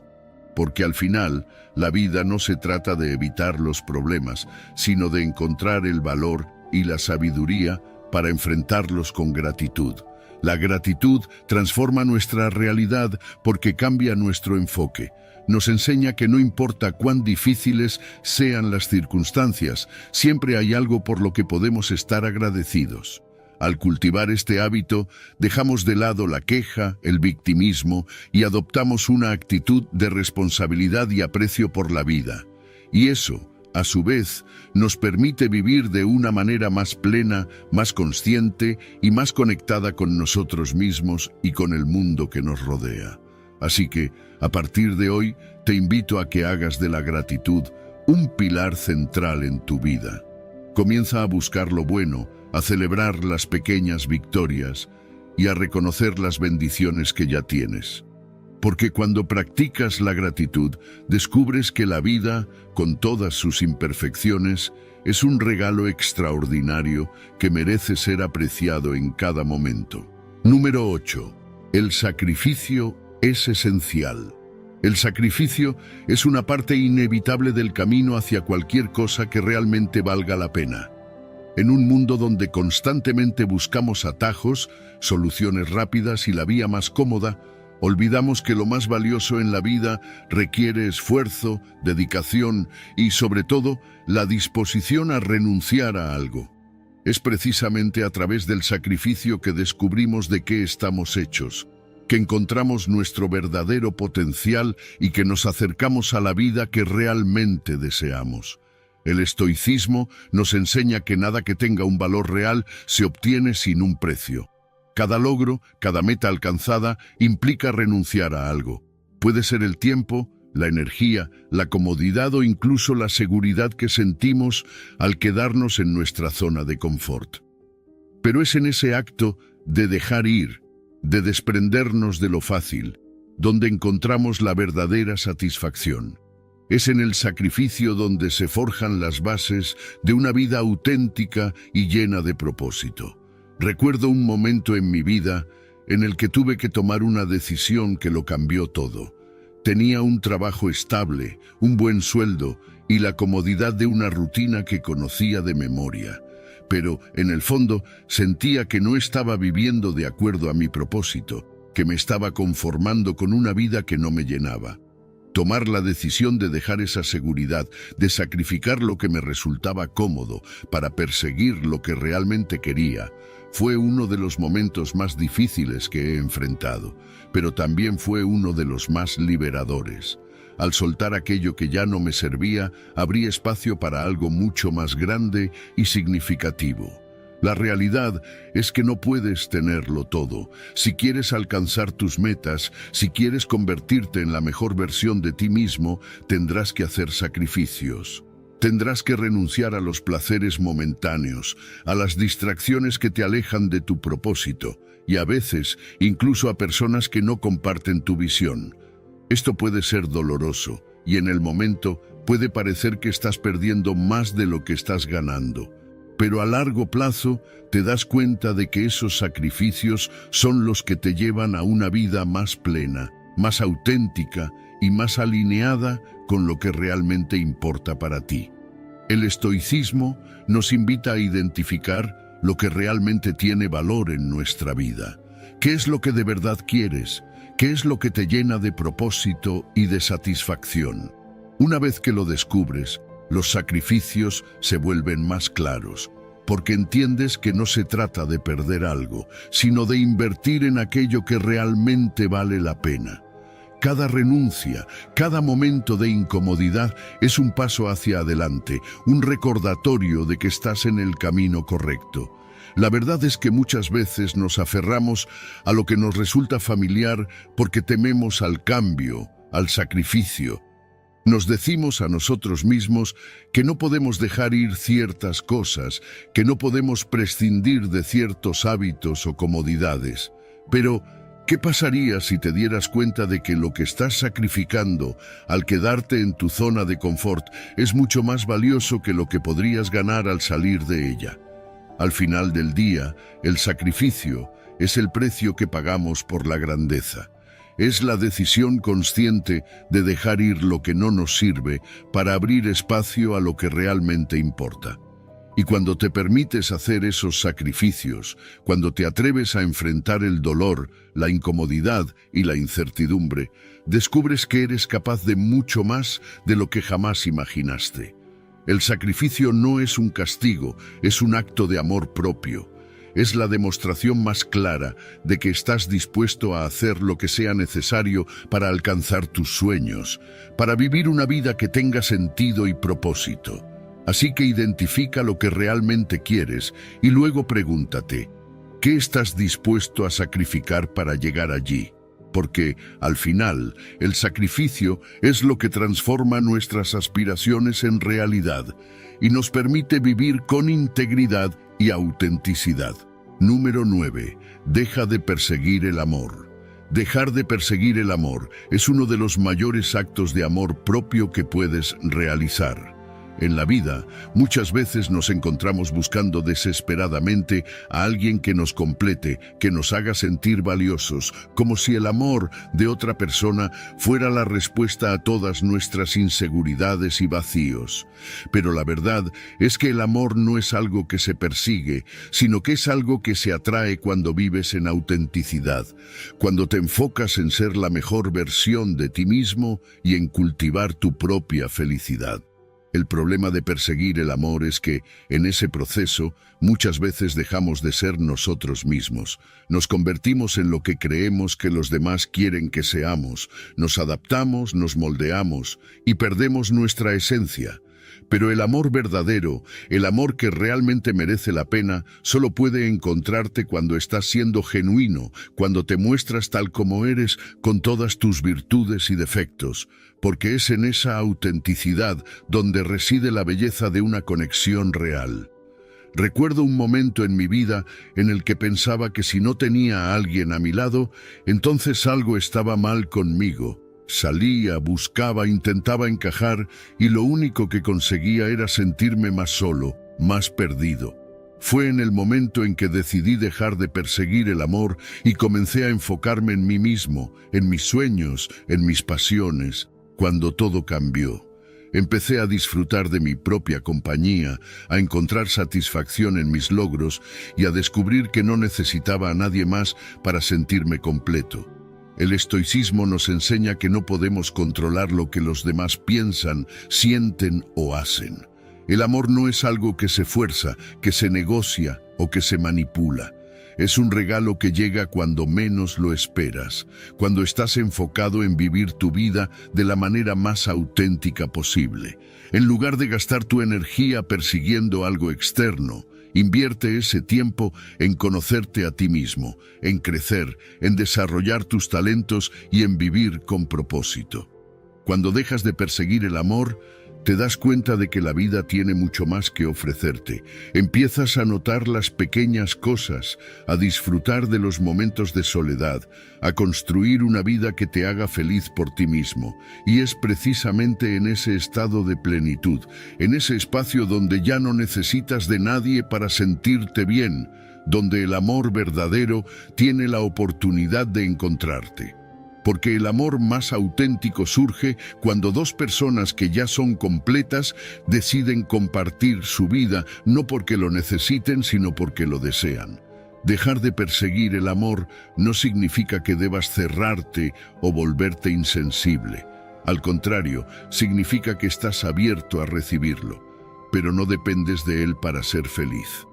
Porque al final, la vida no se trata de evitar los problemas, sino de encontrar el valor y la sabiduría para enfrentarlos con gratitud. La gratitud transforma nuestra realidad porque cambia nuestro enfoque. Nos enseña que no importa cuán difíciles sean las circunstancias, siempre hay algo por lo que podemos estar agradecidos. Al cultivar este hábito, dejamos de lado la queja, el victimismo y adoptamos una actitud de responsabilidad y aprecio por la vida. Y eso, a su vez, nos permite vivir de una manera más plena, más consciente y más conectada con nosotros mismos y con el mundo que nos rodea. Así que, a partir de hoy, te invito a que hagas de la gratitud un pilar central en tu vida. Comienza a buscar lo bueno, a celebrar las pequeñas victorias y a reconocer las bendiciones que ya tienes. Porque cuando practicas la gratitud, descubres que la vida, con todas sus imperfecciones, es un regalo extraordinario que merece ser apreciado en cada momento. Número 8. El sacrificio es esencial. El sacrificio es una parte inevitable del camino hacia cualquier cosa que realmente valga la pena. En un mundo donde constantemente buscamos atajos, soluciones rápidas y la vía más cómoda, olvidamos que lo más valioso en la vida requiere esfuerzo, dedicación y, sobre todo, la disposición a renunciar a algo. Es precisamente a través del sacrificio que descubrimos de qué estamos hechos, que encontramos nuestro verdadero potencial y que nos acercamos a la vida que realmente deseamos. El estoicismo nos enseña que nada que tenga un valor real se obtiene sin un precio. Cada logro, cada meta alcanzada implica renunciar a algo. Puede ser el tiempo, la energía, la comodidad o incluso la seguridad que sentimos al quedarnos en nuestra zona de confort. Pero es en ese acto de dejar ir, de desprendernos de lo fácil, donde encontramos la verdadera satisfacción. Es en el sacrificio donde se forjan las bases de una vida auténtica y llena de propósito. Recuerdo un momento en mi vida en el que tuve que tomar una decisión que lo cambió todo. Tenía un trabajo estable, un buen sueldo y la comodidad de una rutina que conocía de memoria. Pero, en el fondo, sentía que no estaba viviendo de acuerdo a mi propósito, que me estaba conformando con una vida que no me llenaba. Tomar la decisión de dejar esa seguridad, de sacrificar lo que me resultaba cómodo para perseguir lo que realmente quería, fue uno de los momentos más difíciles que he enfrentado, pero también fue uno de los más liberadores. Al soltar aquello que ya no me servía, abrí espacio para algo mucho más grande y significativo. La realidad es que no puedes tenerlo todo. Si quieres alcanzar tus metas, si quieres convertirte en la mejor versión de ti mismo, tendrás que hacer sacrificios. Tendrás que renunciar a los placeres momentáneos, a las distracciones que te alejan de tu propósito, y a veces incluso a personas que no comparten tu visión. Esto puede ser doloroso, y en el momento puede parecer que estás perdiendo más de lo que estás ganando. Pero a largo plazo te das cuenta de que esos sacrificios son los que te llevan a una vida más plena, más auténtica y más alineada con lo que realmente importa para ti. El estoicismo nos invita a identificar lo que realmente tiene valor en nuestra vida. ¿Qué es lo que de verdad quieres? ¿Qué es lo que te llena de propósito y de satisfacción? Una vez que lo descubres, los sacrificios se vuelven más claros, porque entiendes que no se trata de perder algo, sino de invertir en aquello que realmente vale la pena. Cada renuncia, cada momento de incomodidad es un paso hacia adelante, un recordatorio de que estás en el camino correcto. La verdad es que muchas veces nos aferramos a lo que nos resulta familiar porque tememos al cambio, al sacrificio. Nos decimos a nosotros mismos que no podemos dejar ir ciertas cosas, que no podemos prescindir de ciertos hábitos o comodidades. Pero, ¿qué pasaría si te dieras cuenta de que lo que estás sacrificando al quedarte en tu zona de confort es mucho más valioso que lo que podrías ganar al salir de ella? Al final del día, el sacrificio es el precio que pagamos por la grandeza. Es la decisión consciente de dejar ir lo que no nos sirve para abrir espacio a lo que realmente importa. Y cuando te permites hacer esos sacrificios, cuando te atreves a enfrentar el dolor, la incomodidad y la incertidumbre, descubres que eres capaz de mucho más de lo que jamás imaginaste. El sacrificio no es un castigo, es un acto de amor propio. Es la demostración más clara de que estás dispuesto a hacer lo que sea necesario para alcanzar tus sueños, para vivir una vida que tenga sentido y propósito. Así que identifica lo que realmente quieres y luego pregúntate, ¿qué estás dispuesto a sacrificar para llegar allí? Porque, al final, el sacrificio es lo que transforma nuestras aspiraciones en realidad y nos permite vivir con integridad y autenticidad. Número 9. Deja de perseguir el amor. Dejar de perseguir el amor es uno de los mayores actos de amor propio que puedes realizar. En la vida, muchas veces nos encontramos buscando desesperadamente a alguien que nos complete, que nos haga sentir valiosos, como si el amor de otra persona fuera la respuesta a todas nuestras inseguridades y vacíos. Pero la verdad es que el amor no es algo que se persigue, sino que es algo que se atrae cuando vives en autenticidad, cuando te enfocas en ser la mejor versión de ti mismo y en cultivar tu propia felicidad. El problema de perseguir el amor es que, en ese proceso, muchas veces dejamos de ser nosotros mismos. Nos convertimos en lo que creemos que los demás quieren que seamos, nos adaptamos, nos moldeamos y perdemos nuestra esencia. Pero el amor verdadero, el amor que realmente merece la pena, solo puede encontrarte cuando estás siendo genuino, cuando te muestras tal como eres, con todas tus virtudes y defectos, porque es en esa autenticidad donde reside la belleza de una conexión real. Recuerdo un momento en mi vida en el que pensaba que si no tenía a alguien a mi lado, entonces algo estaba mal conmigo. Salía, buscaba, intentaba encajar y lo único que conseguía era sentirme más solo, más perdido. Fue en el momento en que decidí dejar de perseguir el amor y comencé a enfocarme en mí mismo, en mis sueños, en mis pasiones, cuando todo cambió. Empecé a disfrutar de mi propia compañía, a encontrar satisfacción en mis logros y a descubrir que no necesitaba a nadie más para sentirme completo. El estoicismo nos enseña que no podemos controlar lo que los demás piensan, sienten o hacen. El amor no es algo que se fuerza, que se negocia o que se manipula. Es un regalo que llega cuando menos lo esperas, cuando estás enfocado en vivir tu vida de la manera más auténtica posible. En lugar de gastar tu energía persiguiendo algo externo, invierte ese tiempo en conocerte a ti mismo, en crecer, en desarrollar tus talentos y en vivir con propósito. Cuando dejas de perseguir el amor, te das cuenta de que la vida tiene mucho más que ofrecerte. Empiezas a notar las pequeñas cosas, a disfrutar de los momentos de soledad, a construir una vida que te haga feliz por ti mismo. Y es precisamente en ese estado de plenitud, en ese espacio donde ya no necesitas de nadie para sentirte bien, donde el amor verdadero tiene la oportunidad de encontrarte. Porque el amor más auténtico surge cuando dos personas que ya son completas deciden compartir su vida, no porque lo necesiten, sino porque lo desean. Dejar de perseguir el amor no significa que debas cerrarte o volverte insensible. Al contrario, significa que estás abierto a recibirlo, pero no dependes de él para ser feliz.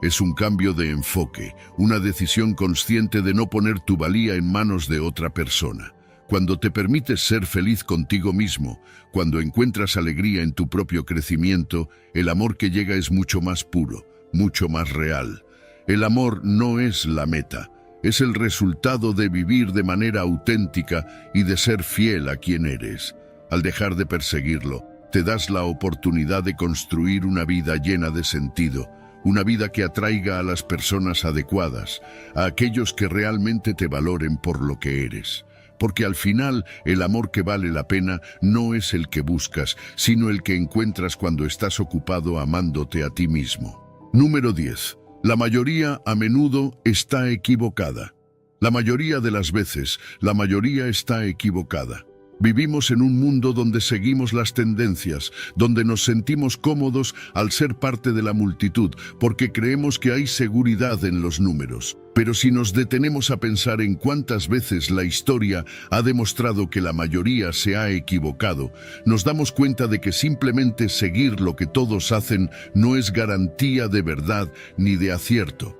Es un cambio de enfoque, una decisión consciente de no poner tu valía en manos de otra persona. Cuando te permites ser feliz contigo mismo, cuando encuentras alegría en tu propio crecimiento, el amor que llega es mucho más puro, mucho más real. El amor no es la meta, es el resultado de vivir de manera auténtica y de ser fiel a quien eres. Al dejar de perseguirlo, te das la oportunidad de construir una vida llena de sentido, una vida que atraiga a las personas adecuadas, a aquellos que realmente te valoren por lo que eres. Porque al final, el amor que vale la pena no es el que buscas, sino el que encuentras cuando estás ocupado amándote a ti mismo. Número 10. La mayoría a menudo está equivocada. La mayoría de las veces, la mayoría está equivocada. Vivimos en un mundo donde seguimos las tendencias, donde nos sentimos cómodos al ser parte de la multitud, porque creemos que hay seguridad en los números. Pero si nos detenemos a pensar en cuántas veces la historia ha demostrado que la mayoría se ha equivocado, nos damos cuenta de que simplemente seguir lo que todos hacen no es garantía de verdad ni de acierto.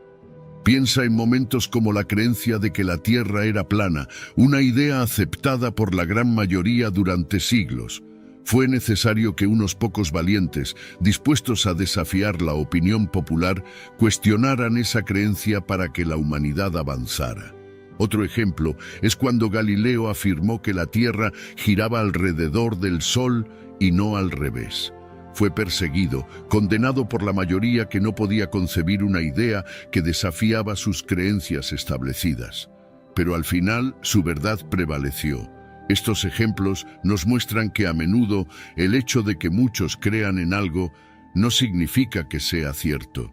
Piensa en momentos como la creencia de que la Tierra era plana, una idea aceptada por la gran mayoría durante siglos. Fue necesario que unos pocos valientes, dispuestos a desafiar la opinión popular, cuestionaran esa creencia para que la humanidad avanzara. Otro ejemplo es cuando Galileo afirmó que la Tierra giraba alrededor del Sol y no al revés. Fue perseguido, condenado por la mayoría que no podía concebir una idea que desafiaba sus creencias establecidas. Pero al final su verdad prevaleció. Estos ejemplos nos muestran que a menudo el hecho de que muchos crean en algo no significa que sea cierto.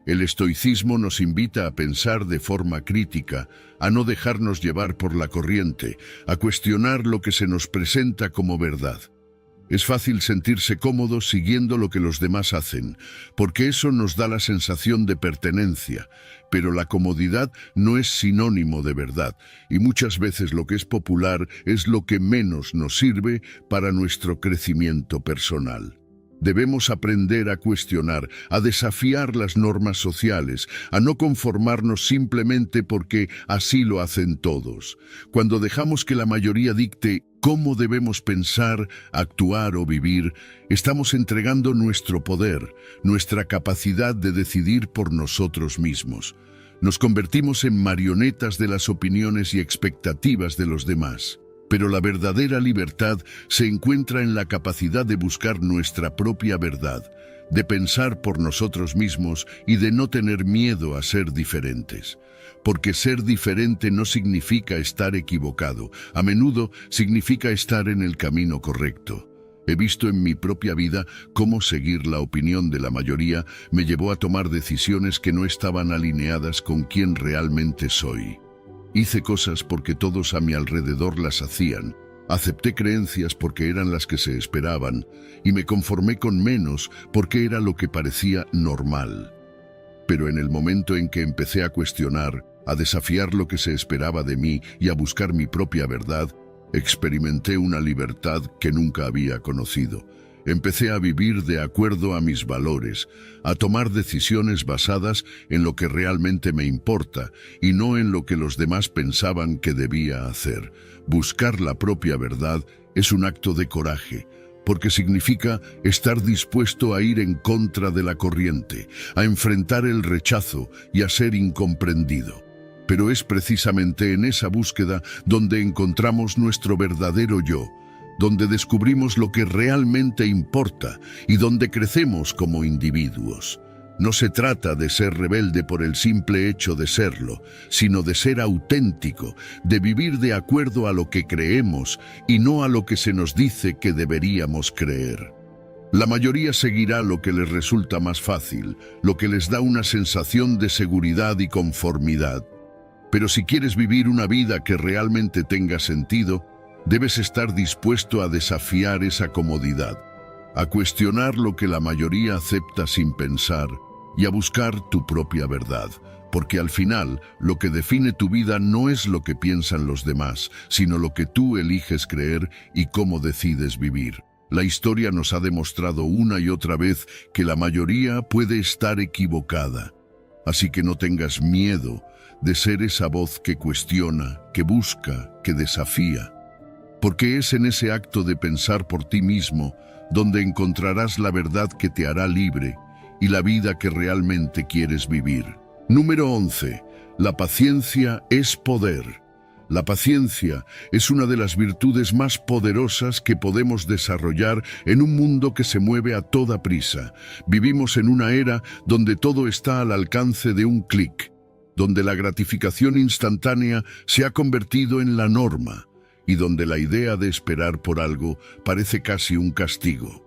El estoicismo nos invita a pensar de forma crítica, a no dejarnos llevar por la corriente, a cuestionar lo que se nos presenta como verdad. Es fácil sentirse cómodo siguiendo lo que los demás hacen, porque eso nos da la sensación de pertenencia, pero la comodidad no es sinónimo de verdad, y muchas veces lo que es popular es lo que menos nos sirve para nuestro crecimiento personal. Debemos aprender a cuestionar, a desafiar las normas sociales, a no conformarnos simplemente porque así lo hacen todos. Cuando dejamos que la mayoría dicte cómo debemos pensar, actuar o vivir, estamos entregando nuestro poder, nuestra capacidad de decidir por nosotros mismos. Nos convertimos en marionetas de las opiniones y expectativas de los demás. Pero la verdadera libertad se encuentra en la capacidad de buscar nuestra propia verdad, de pensar por nosotros mismos y de no tener miedo a ser diferentes. Porque ser diferente no significa estar equivocado, a menudo significa estar en el camino correcto. He visto en mi propia vida cómo seguir la opinión de la mayoría me llevó a tomar decisiones que no estaban alineadas con quien realmente soy. Hice cosas porque todos a mi alrededor las hacían. Acepté creencias porque eran las que se esperaban y me conformé con menos porque era lo que parecía normal. Pero en el momento en que empecé a cuestionar, a desafiar lo que se esperaba de mí y a buscar mi propia verdad, experimenté una libertad que nunca había conocido. Empecé a vivir de acuerdo a mis valores, a tomar decisiones basadas en lo que realmente me importa y no en lo que los demás pensaban que debía hacer. Buscar la propia verdad es un acto de coraje, porque significa estar dispuesto a ir en contra de la corriente, a enfrentar el rechazo y a ser incomprendido. Pero es precisamente en esa búsqueda donde encontramos nuestro verdadero yo, donde descubrimos lo que realmente importa y donde crecemos como individuos. No se trata de ser rebelde por el simple hecho de serlo, sino de ser auténtico, de vivir de acuerdo a lo que creemos y no a lo que se nos dice que deberíamos creer. La mayoría seguirá lo que les resulta más fácil, lo que les da una sensación de seguridad y conformidad. Pero si quieres vivir una vida que realmente tenga sentido, debes estar dispuesto a desafiar esa comodidad, a cuestionar lo que la mayoría acepta sin pensar y a buscar tu propia verdad, porque al final lo que define tu vida no es lo que piensan los demás, sino lo que tú eliges creer y cómo decides vivir. La historia nos ha demostrado una y otra vez que la mayoría puede estar equivocada, así que no tengas miedo de ser esa voz que cuestiona, que busca, que desafía. Porque es en ese acto de pensar por ti mismo donde encontrarás la verdad que te hará libre y la vida que realmente quieres vivir. Número 11. La paciencia es poder. La paciencia es una de las virtudes más poderosas que podemos desarrollar en un mundo que se mueve a toda prisa. Vivimos en una era donde todo está al alcance de un clic, donde la gratificación instantánea se ha convertido en la norma y donde la idea de esperar por algo parece casi un castigo.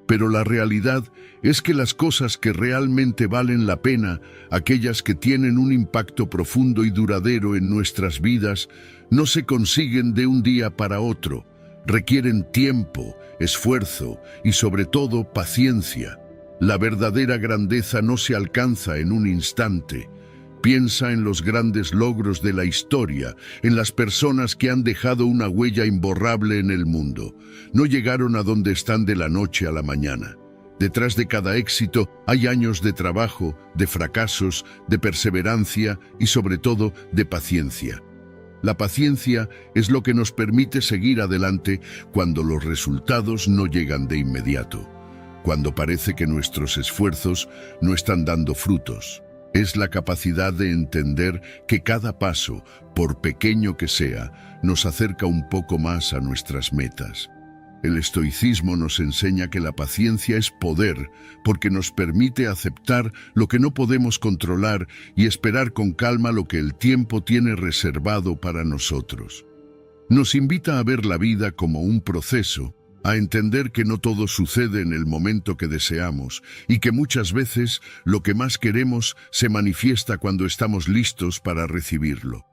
Pero la realidad es que las cosas que realmente valen la pena, aquellas que tienen un impacto profundo y duradero en nuestras vidas, no se consiguen de un día para otro. Requieren tiempo, esfuerzo y sobre todo paciencia. La verdadera grandeza no se alcanza en un instante. Piensa en los grandes logros de la historia, en las personas que han dejado una huella imborrable en el mundo. No llegaron a donde están de la noche a la mañana. Detrás de cada éxito hay años de trabajo, de fracasos, de perseverancia y sobre todo de paciencia. La paciencia es lo que nos permite seguir adelante cuando los resultados no llegan de inmediato, cuando parece que nuestros esfuerzos no están dando frutos. Es la capacidad de entender que cada paso, por pequeño que sea, nos acerca un poco más a nuestras metas. El estoicismo nos enseña que la paciencia es poder, porque nos permite aceptar lo que no podemos controlar y esperar con calma lo que el tiempo tiene reservado para nosotros. Nos invita a ver la vida como un proceso, a entender que no todo sucede en el momento que deseamos y que muchas veces lo que más queremos se manifiesta cuando estamos listos para recibirlo.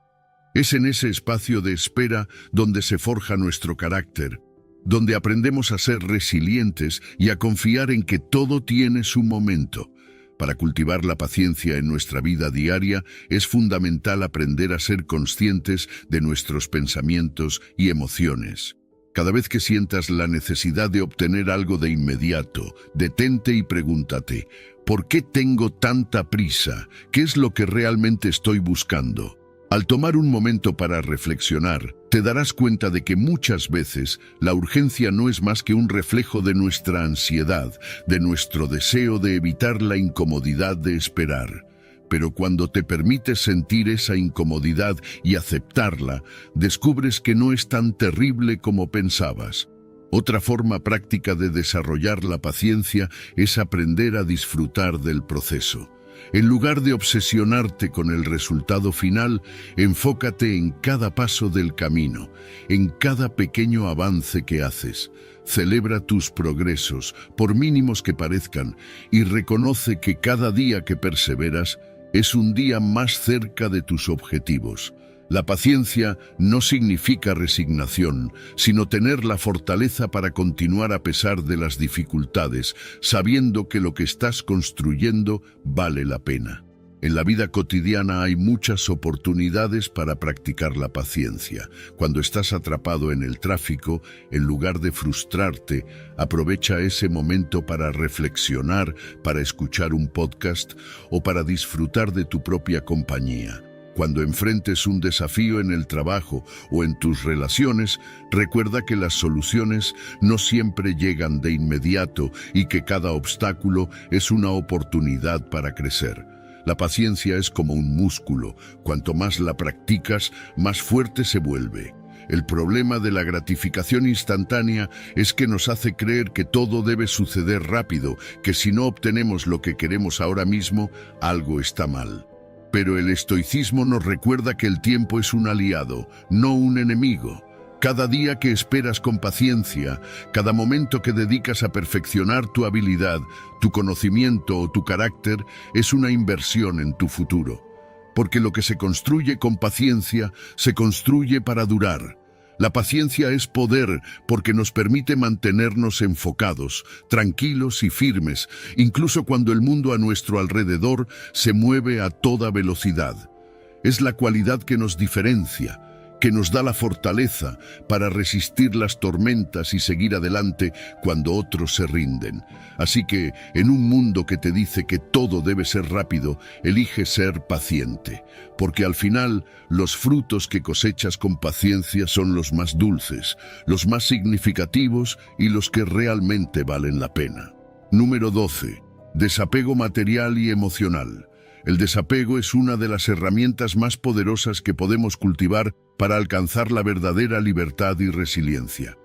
Es en ese espacio de espera donde se forja nuestro carácter, donde aprendemos a ser resilientes y a confiar en que todo tiene su momento. Para cultivar la paciencia en nuestra vida diaria es fundamental aprender a ser conscientes de nuestros pensamientos y emociones. Cada vez que sientas la necesidad de obtener algo de inmediato, detente y pregúntate, ¿por qué tengo tanta prisa? ¿Qué es lo que realmente estoy buscando? Al tomar un momento para reflexionar, te darás cuenta de que muchas veces la urgencia no es más que un reflejo de nuestra ansiedad, de nuestro deseo de evitar la incomodidad de esperar. Pero cuando te permites sentir esa incomodidad y aceptarla, descubres que no es tan terrible como pensabas. Otra forma práctica de desarrollar la paciencia es aprender a disfrutar del proceso. En lugar de obsesionarte con el resultado final, enfócate en cada paso del camino, en cada pequeño avance que haces. Celebra tus progresos, por mínimos que parezcan, y reconoce que cada día que perseveras es un día más cerca de tus objetivos. La paciencia no significa resignación, sino tener la fortaleza para continuar a pesar de las dificultades, sabiendo que lo que estás construyendo vale la pena. En la vida cotidiana hay muchas oportunidades para practicar la paciencia. Cuando estás atrapado en el tráfico, en lugar de frustrarte, aprovecha ese momento para reflexionar, para escuchar un podcast o para disfrutar de tu propia compañía. Cuando enfrentes un desafío en el trabajo o en tus relaciones, recuerda que las soluciones no siempre llegan de inmediato y que cada obstáculo es una oportunidad para crecer. La paciencia es como un músculo. Cuanto más la practicas, más fuerte se vuelve. El problema de la gratificación instantánea es que nos hace creer que todo debe suceder rápido, que si no obtenemos lo que queremos ahora mismo, algo está mal. Pero el estoicismo nos recuerda que el tiempo es un aliado, no un enemigo. Cada día que esperas con paciencia, cada momento que dedicas a perfeccionar tu habilidad, tu conocimiento o tu carácter, es una inversión en tu futuro. Porque lo que se construye con paciencia, se construye para durar. La paciencia es poder porque nos permite mantenernos enfocados, tranquilos y firmes, incluso cuando el mundo a nuestro alrededor se mueve a toda velocidad. Es la cualidad que nos diferencia, que nos da la fortaleza para resistir las tormentas y seguir adelante cuando otros se rinden. Así que, en un mundo que te dice que todo debe ser rápido, elige ser paciente, porque al final los frutos que cosechas con paciencia son los más dulces, los más significativos y los que realmente valen la pena. Número 12. Desapego material y emocional. El desapego es una de las herramientas más poderosas que podemos cultivar para alcanzar la verdadera libertad y resiliencia.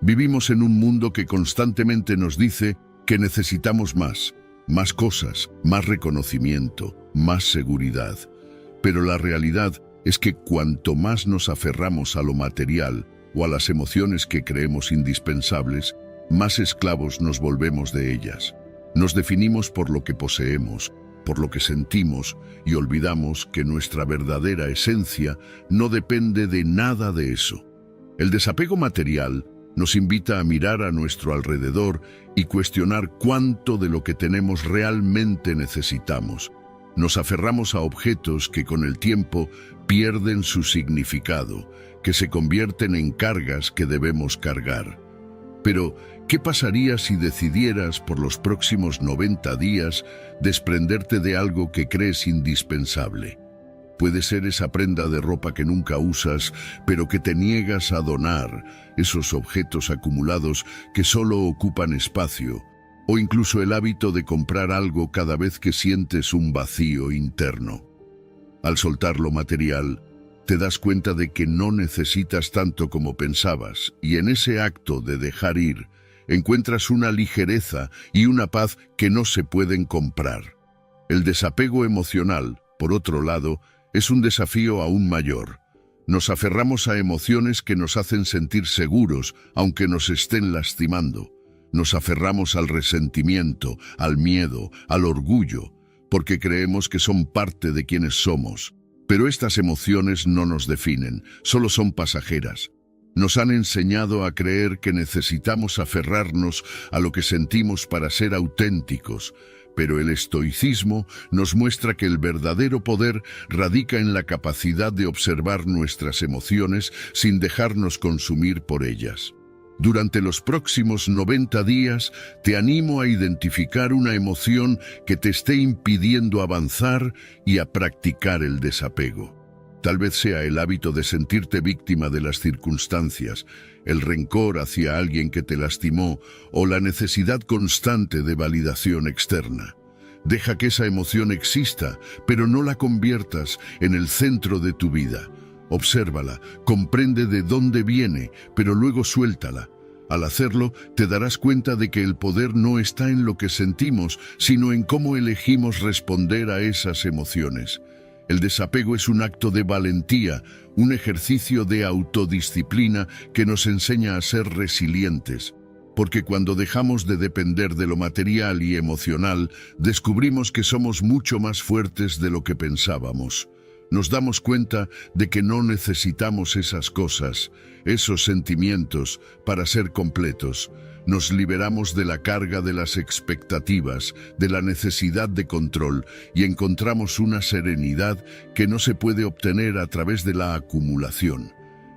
Vivimos en un mundo que constantemente nos dice que necesitamos más cosas, más reconocimiento, más seguridad. Pero la realidad es que cuanto más nos aferramos a lo material o a las emociones que creemos indispensables, más esclavos nos volvemos de ellas. Nos definimos por lo que poseemos, por lo que sentimos y olvidamos que nuestra verdadera esencia no depende de nada de eso. El desapego material nos invita a mirar a nuestro alrededor y cuestionar cuánto de lo que tenemos realmente necesitamos. Nos aferramos a objetos que con el tiempo pierden su significado, que se convierten en cargas que debemos cargar. Pero, ¿qué pasaría si decidieras por los próximos 90 días desprenderte de algo que crees indispensable? Puede ser esa prenda de ropa que nunca usas, pero que te niegas a donar, esos objetos acumulados que solo ocupan espacio, o incluso el hábito de comprar algo cada vez que sientes un vacío interno. Al soltar lo material, te das cuenta de que no necesitas tanto como pensabas, y en ese acto de dejar ir, encuentras una ligereza y una paz que no se pueden comprar. El desapego emocional, por otro lado, es un desafío aún mayor. Nos aferramos a emociones que nos hacen sentir seguros, aunque nos estén lastimando. Nos aferramos al resentimiento, al miedo, al orgullo, porque creemos que son parte de quienes somos. Pero estas emociones no nos definen, solo son pasajeras. Nos han enseñado a creer que necesitamos aferrarnos a lo que sentimos para ser auténticos, pero el estoicismo nos muestra que el verdadero poder radica en la capacidad de observar nuestras emociones sin dejarnos consumir por ellas. Durante los próximos 90 días, te animo a identificar una emoción que te esté impidiendo avanzar y a practicar el desapego. Tal vez sea el hábito de sentirte víctima de las circunstancias, el rencor hacia alguien que te lastimó o la necesidad constante de validación externa. Deja que esa emoción exista, pero no la conviertas en el centro de tu vida. Obsérvala, comprende de dónde viene, pero luego suéltala. Al hacerlo, te darás cuenta de que el poder no está en lo que sentimos, sino en cómo elegimos responder a esas emociones. El desapego es un acto de valentía, un ejercicio de autodisciplina que nos enseña a ser resilientes. Porque cuando dejamos de depender de lo material y emocional, descubrimos que somos mucho más fuertes de lo que pensábamos. Nos damos cuenta de que no necesitamos esas cosas, esos sentimientos, para ser completos. Nos liberamos de la carga de las expectativas, de la necesidad de control, y encontramos una serenidad que no se puede obtener a través de la acumulación.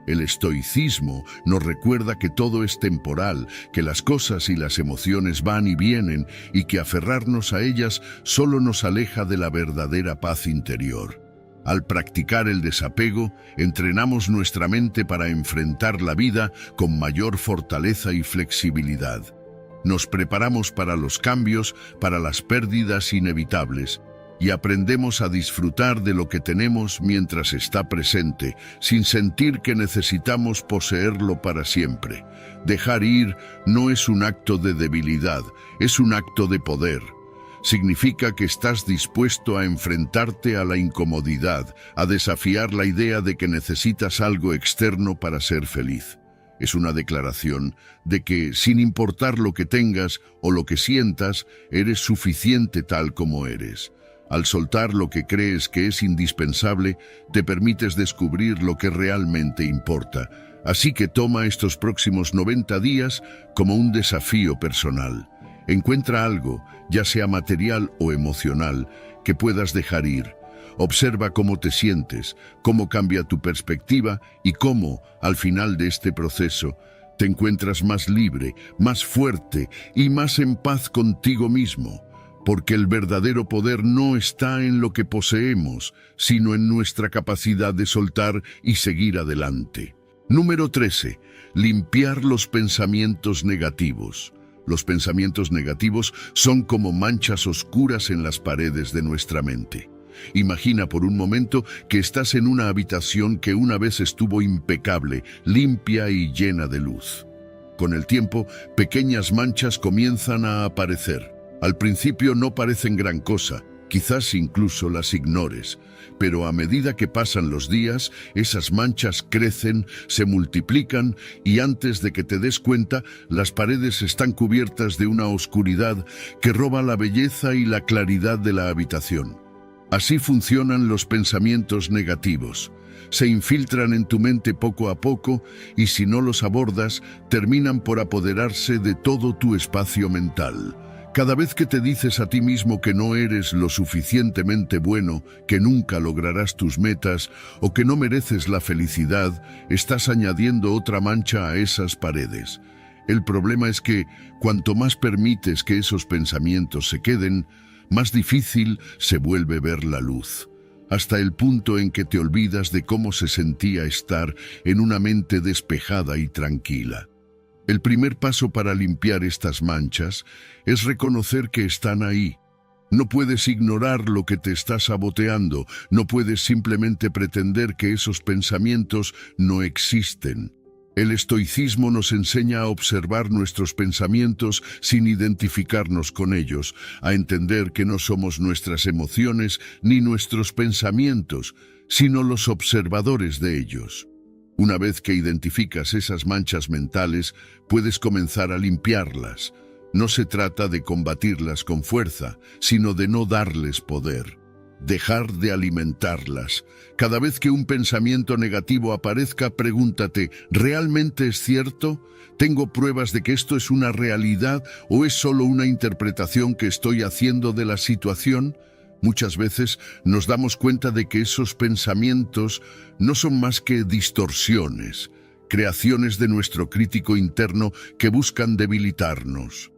El estoicismo nos recuerda que todo es temporal, que las cosas y las emociones van y vienen, y que aferrarnos a ellas solo nos aleja de la verdadera paz interior. Al practicar el desapego, entrenamos nuestra mente para enfrentar la vida con mayor fortaleza y flexibilidad. Nos preparamos para los cambios, para las pérdidas inevitables, y aprendemos a disfrutar de lo que tenemos mientras está presente, sin sentir que necesitamos poseerlo para siempre. Dejar ir no es un acto de debilidad, es un acto de poder. Significa que estás dispuesto a enfrentarte a la incomodidad, a desafiar la idea de que necesitas algo externo para ser feliz. Es una declaración de que, sin importar lo que tengas o lo que sientas, eres suficiente tal como eres. Al soltar lo que crees que es indispensable, te permites descubrir lo que realmente importa. Así que toma estos próximos 90 días como un desafío personal. Encuentra algo, ya sea material o emocional, que puedas dejar ir. Observa cómo te sientes, cómo cambia tu perspectiva y cómo, al final de este proceso, te encuentras más libre, más fuerte y más en paz contigo mismo. Porque el verdadero poder no está en lo que poseemos, sino en nuestra capacidad de soltar y seguir adelante. Número 13. Limpiar los pensamientos negativos. Los pensamientos negativos son como manchas oscuras en las paredes de nuestra mente. Imagina por un momento que estás en una habitación que una vez estuvo impecable, limpia y llena de luz. Con el tiempo, pequeñas manchas comienzan a aparecer. Al principio no parecen gran cosa, quizás incluso las ignores, pero a medida que pasan los días, esas manchas crecen, se multiplican y antes de que te des cuenta, las paredes están cubiertas de una oscuridad que roba la belleza y la claridad de la habitación. Así funcionan los pensamientos negativos. Se infiltran en tu mente poco a poco y si no los abordas, terminan por apoderarse de todo tu espacio mental. Cada vez que te dices a ti mismo que no eres lo suficientemente bueno, que nunca lograrás tus metas o que no mereces la felicidad, estás añadiendo otra mancha a esas paredes. El problema es que, cuanto más permites que esos pensamientos se queden, más difícil se vuelve ver la luz, hasta el punto en que te olvidas de cómo se sentía estar en una mente despejada y tranquila. El primer paso para limpiar estas manchas es reconocer que están ahí. No puedes ignorar lo que te está saboteando, no puedes simplemente pretender que esos pensamientos no existen. El estoicismo nos enseña a observar nuestros pensamientos sin identificarnos con ellos, a entender que no somos nuestras emociones ni nuestros pensamientos, sino los observadores de ellos. Una vez que identificas esas manchas mentales, puedes comenzar a limpiarlas. No se trata de combatirlas con fuerza, sino de no darles poder. Dejar de alimentarlas. Cada vez que un pensamiento negativo aparezca, pregúntate, ¿realmente es cierto? ¿Tengo pruebas de que esto es una realidad o es solo una interpretación que estoy haciendo de la situación? Muchas veces nos damos cuenta de que esos pensamientos no son más que distorsiones, creaciones de nuestro crítico interno que buscan debilitarnos.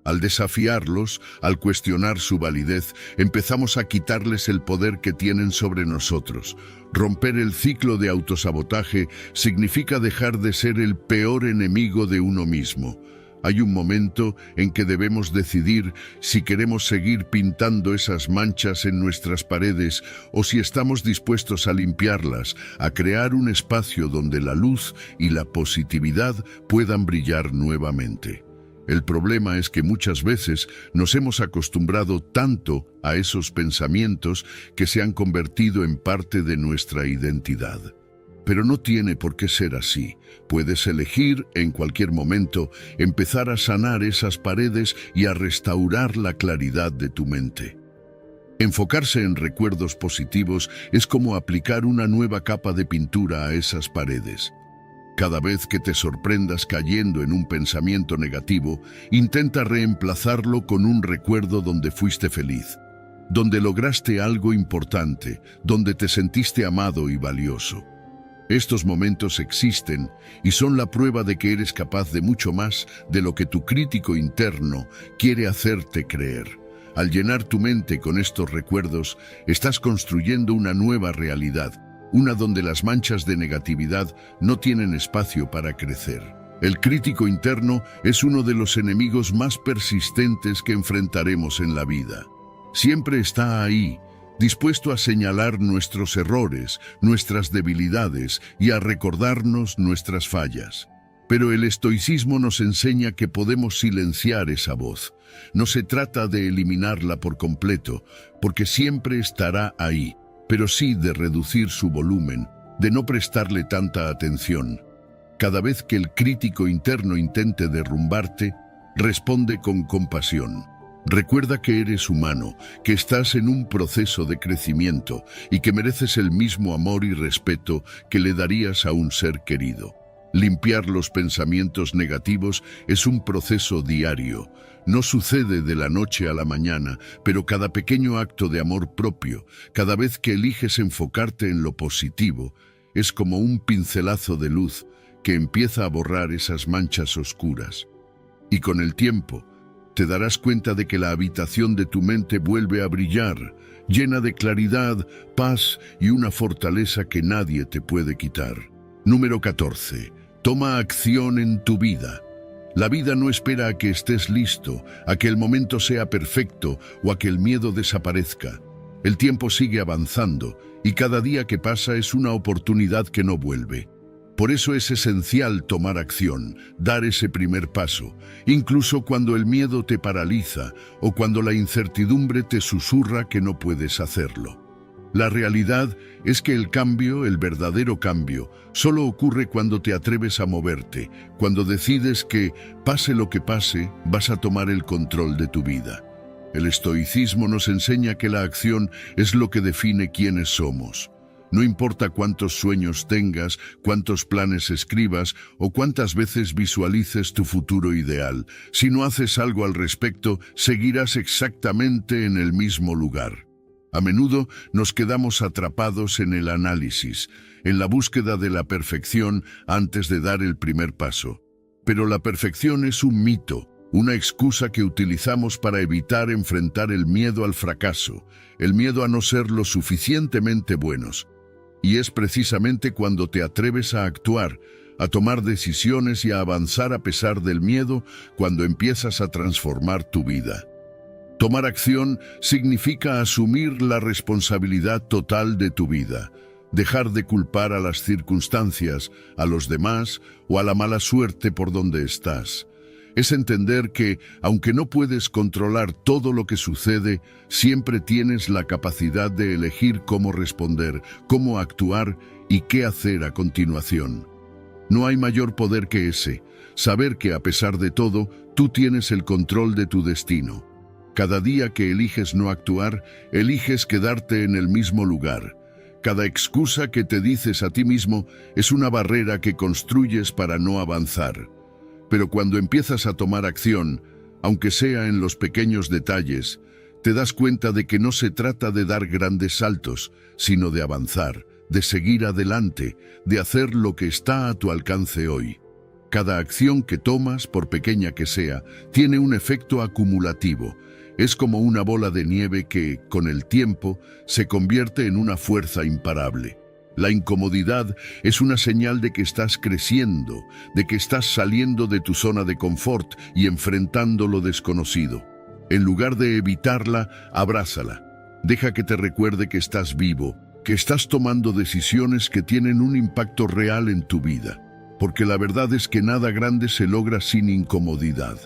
Al desafiarlos, al cuestionar su validez, empezamos a quitarles el poder que tienen sobre nosotros. Romper el ciclo de autosabotaje significa dejar de ser el peor enemigo de uno mismo. Hay un momento en que debemos decidir si queremos seguir pintando esas manchas en nuestras paredes o si estamos dispuestos a limpiarlas, a crear un espacio donde la luz y la positividad puedan brillar nuevamente. El problema es que muchas veces nos hemos acostumbrado tanto a esos pensamientos que se han convertido en parte de nuestra identidad. Pero no tiene por qué ser así. Puedes elegir en cualquier momento empezar a sanar esas paredes y a restaurar la claridad de tu mente. Enfocarse en recuerdos positivos es como aplicar una nueva capa de pintura a esas paredes. Cada vez que te sorprendas cayendo en un pensamiento negativo, intenta reemplazarlo con un recuerdo donde fuiste feliz, donde lograste algo importante, donde te sentiste amado y valioso. Estos momentos existen y son la prueba de que eres capaz de mucho más de lo que tu crítico interno quiere hacerte creer. Al llenar tu mente con estos recuerdos, estás construyendo una nueva realidad, una donde las manchas de negatividad no tienen espacio para crecer. El crítico interno es uno de los enemigos más persistentes que enfrentaremos en la vida. Siempre está ahí, dispuesto a señalar nuestros errores, nuestras debilidades y a recordarnos nuestras fallas. Pero el estoicismo nos enseña que podemos silenciar esa voz. No se trata de eliminarla por completo, porque siempre estará ahí, pero sí de reducir su volumen, de no prestarle tanta atención. Cada vez que el crítico interno intente derrumbarte, responde con compasión. Recuerda que eres humano, que estás en un proceso de crecimiento y que mereces el mismo amor y respeto que le darías a un ser querido. Limpiar los pensamientos negativos es un proceso diario. No sucede de la noche a la mañana, pero cada pequeño acto de amor propio, cada vez que eliges enfocarte en lo positivo, es como un pincelazo de luz que empieza a borrar esas manchas oscuras. Y con el tiempo, te darás cuenta de que la habitación de tu mente vuelve a brillar, llena de claridad, paz y una fortaleza que nadie te puede quitar. Número 14. Toma acción en tu vida. La vida no espera a que estés listo, a que el momento sea perfecto o a que el miedo desaparezca. El tiempo sigue avanzando y cada día que pasa es una oportunidad que no vuelve. Por eso es esencial tomar acción, dar ese primer paso, incluso cuando el miedo te paraliza o cuando la incertidumbre te susurra que no puedes hacerlo. La realidad es que el cambio, el verdadero cambio, solo ocurre cuando te atreves a moverte, cuando decides que, pase lo que pase, vas a tomar el control de tu vida. El estoicismo nos enseña que la acción es lo que define quiénes somos. No importa cuántos sueños tengas, cuántos planes escribas o cuántas veces visualices tu futuro ideal, si no haces algo al respecto, seguirás exactamente en el mismo lugar. A menudo nos quedamos atrapados en el análisis, en la búsqueda de la perfección antes de dar el primer paso. Pero la perfección es un mito, una excusa que utilizamos para evitar enfrentar el miedo al fracaso, el miedo a no ser lo suficientemente buenos. Y es precisamente cuando te atreves a actuar, a tomar decisiones y a avanzar a pesar del miedo, cuando empiezas a transformar tu vida. Tomar acción significa asumir la responsabilidad total de tu vida, dejar de culpar a las circunstancias, a los demás o a la mala suerte por donde estás. Es entender que, aunque no puedes controlar todo lo que sucede, siempre tienes la capacidad de elegir cómo responder, cómo actuar y qué hacer a continuación. No hay mayor poder que ese, saber que a pesar de todo, tú tienes el control de tu destino. Cada día que eliges no actuar, eliges quedarte en el mismo lugar. Cada excusa que te dices a ti mismo es una barrera que construyes para no avanzar. Pero cuando empiezas a tomar acción, aunque sea en los pequeños detalles, te das cuenta de que no se trata de dar grandes saltos, sino de avanzar, de seguir adelante, de hacer lo que está a tu alcance hoy. Cada acción que tomas, por pequeña que sea, tiene un efecto acumulativo. Es como una bola de nieve que, con el tiempo, se convierte en una fuerza imparable. La incomodidad es una señal de que estás creciendo, de que estás saliendo de tu zona de confort y enfrentando lo desconocido. En lugar de evitarla, abrázala. Deja que te recuerde que estás vivo, que estás tomando decisiones que tienen un impacto real en tu vida. Porque la verdad es que nada grande se logra sin incomodidad.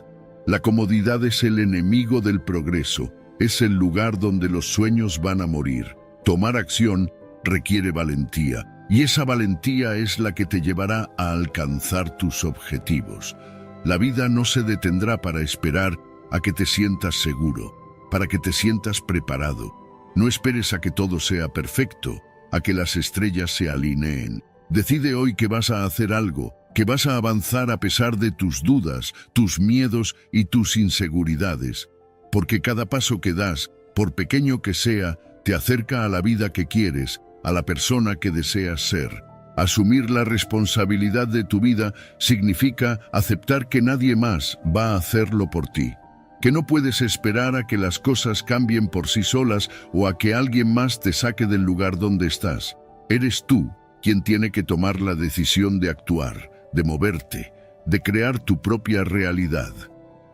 La comodidad es el enemigo del progreso, es el lugar donde los sueños van a morir. Tomar acción requiere valentía, y esa valentía es la que te llevará a alcanzar tus objetivos. La vida no se detendrá para esperar a que te sientas seguro, para que te sientas preparado. No esperes a que todo sea perfecto, a que las estrellas se alineen. Decide hoy que vas a hacer algo, que vas a avanzar a pesar de tus dudas, tus miedos y tus inseguridades. Porque cada paso que das, por pequeño que sea, te acerca a la vida que quieres, a la persona que deseas ser. Asumir la responsabilidad de tu vida significa aceptar que nadie más va a hacerlo por ti. Que no puedes esperar a que las cosas cambien por sí solas o a que alguien más te saque del lugar donde estás. Eres tú quien tiene que tomar la decisión de actuar, de moverte, de crear tu propia realidad.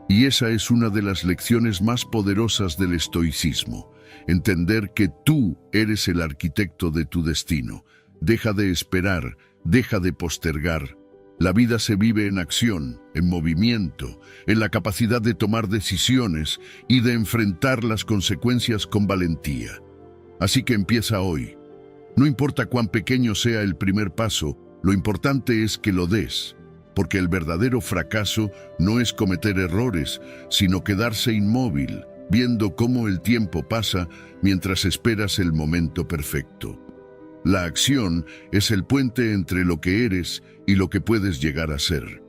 Y esa es una de las lecciones más poderosas del estoicismo. Entender que tú eres el arquitecto de tu destino. Deja de esperar, deja de postergar. La vida se vive en acción, en movimiento, en la capacidad de tomar decisiones y de enfrentar las consecuencias con valentía. Así que empieza hoy. No importa cuán pequeño sea el primer paso, lo importante es que lo des, porque el verdadero fracaso no es cometer errores, sino quedarse inmóvil, viendo cómo el tiempo pasa mientras esperas el momento perfecto. La acción es el puente entre lo que eres y lo que puedes llegar a ser.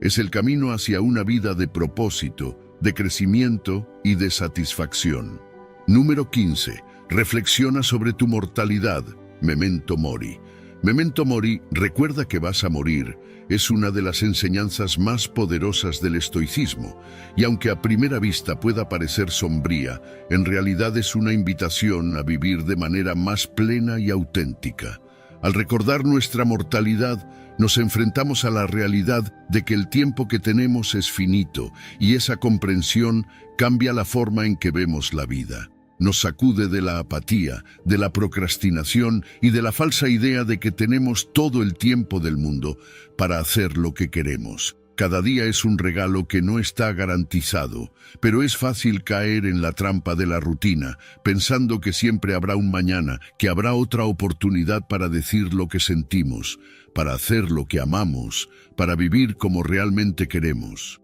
Es el camino hacia una vida de propósito, de crecimiento y de satisfacción. Número 15. Reflexiona sobre tu mortalidad. Memento mori. Memento mori, recuerda que vas a morir, es una de las enseñanzas más poderosas del estoicismo, y aunque a primera vista pueda parecer sombría, en realidad es una invitación a vivir de manera más plena y auténtica. Al recordar nuestra mortalidad, nos enfrentamos a la realidad de que el tiempo que tenemos es finito, y esa comprensión cambia la forma en que vemos la vida. Nos sacude de la apatía, de la procrastinación y de la falsa idea de que tenemos todo el tiempo del mundo para hacer lo que queremos. Cada día es un regalo que no está garantizado, pero es fácil caer en la trampa de la rutina, pensando que siempre habrá un mañana, que habrá otra oportunidad para decir lo que sentimos, para hacer lo que amamos, para vivir como realmente queremos.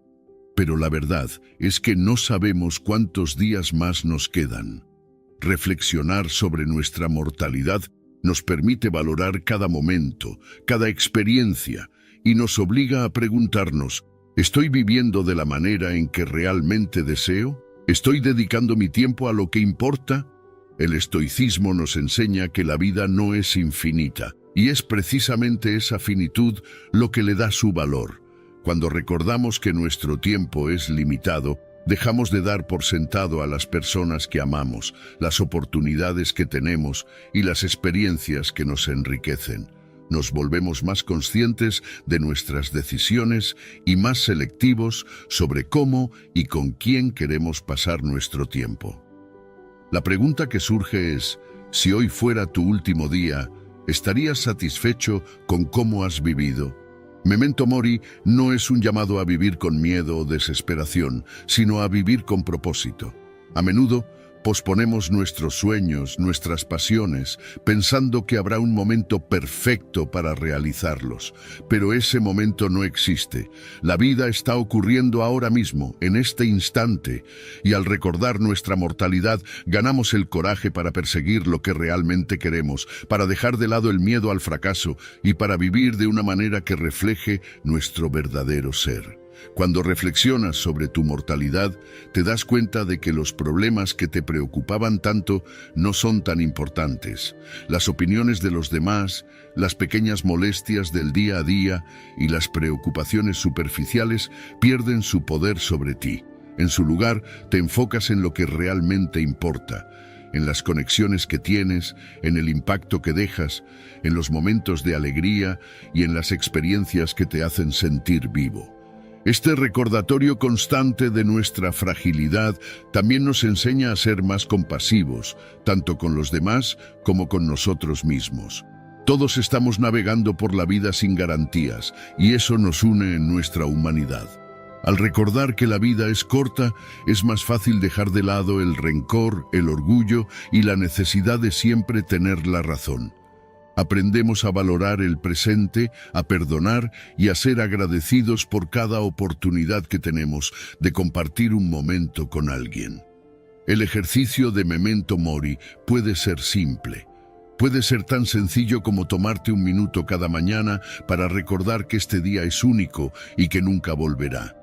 Pero la verdad es que no sabemos cuántos días más nos quedan. Reflexionar sobre nuestra mortalidad nos permite valorar cada momento, cada experiencia, y nos obliga a preguntarnos, ¿estoy viviendo de la manera en que realmente deseo? ¿Estoy dedicando mi tiempo a lo que importa? El estoicismo nos enseña que la vida no es infinita, y es precisamente esa finitud lo que le da su valor. Cuando recordamos que nuestro tiempo es limitado, dejamos de dar por sentado a las personas que amamos, las oportunidades que tenemos y las experiencias que nos enriquecen. Nos volvemos más conscientes de nuestras decisiones y más selectivos sobre cómo y con quién queremos pasar nuestro tiempo. La pregunta que surge es, si hoy fuera tu último día, ¿estarías satisfecho con cómo has vivido? Memento mori no es un llamado a vivir con miedo o desesperación, sino a vivir con propósito. A menudo posponemos nuestros sueños, nuestras pasiones, pensando que habrá un momento perfecto para realizarlos. Pero ese momento no existe. La vida está ocurriendo ahora mismo, en este instante, y al recordar nuestra mortalidad, ganamos el coraje para perseguir lo que realmente queremos, para dejar de lado el miedo al fracaso y para vivir de una manera que refleje nuestro verdadero ser. Cuando reflexionas sobre tu mortalidad, te das cuenta de que los problemas que te preocupaban tanto no son tan importantes. Las opiniones de los demás, las pequeñas molestias del día a día y las preocupaciones superficiales pierden su poder sobre ti. En su lugar, te enfocas en lo que realmente importa. en las conexiones que tienes, en el impacto que dejas, en los momentos de alegría y en las experiencias que te hacen sentir vivo. Este recordatorio constante de nuestra fragilidad también nos enseña a ser más compasivos, tanto con los demás como con nosotros mismos. Todos estamos navegando por la vida sin garantías, y eso nos une en nuestra humanidad. Al recordar que la vida es corta, es más fácil dejar de lado el rencor, el orgullo y la necesidad de siempre tener la razón. Aprendemos a valorar el presente, a perdonar y a ser agradecidos por cada oportunidad que tenemos de compartir un momento con alguien. El ejercicio de Memento Mori puede ser simple. Puede ser tan sencillo como tomarte un minuto cada mañana para recordar que este día es único y que nunca volverá.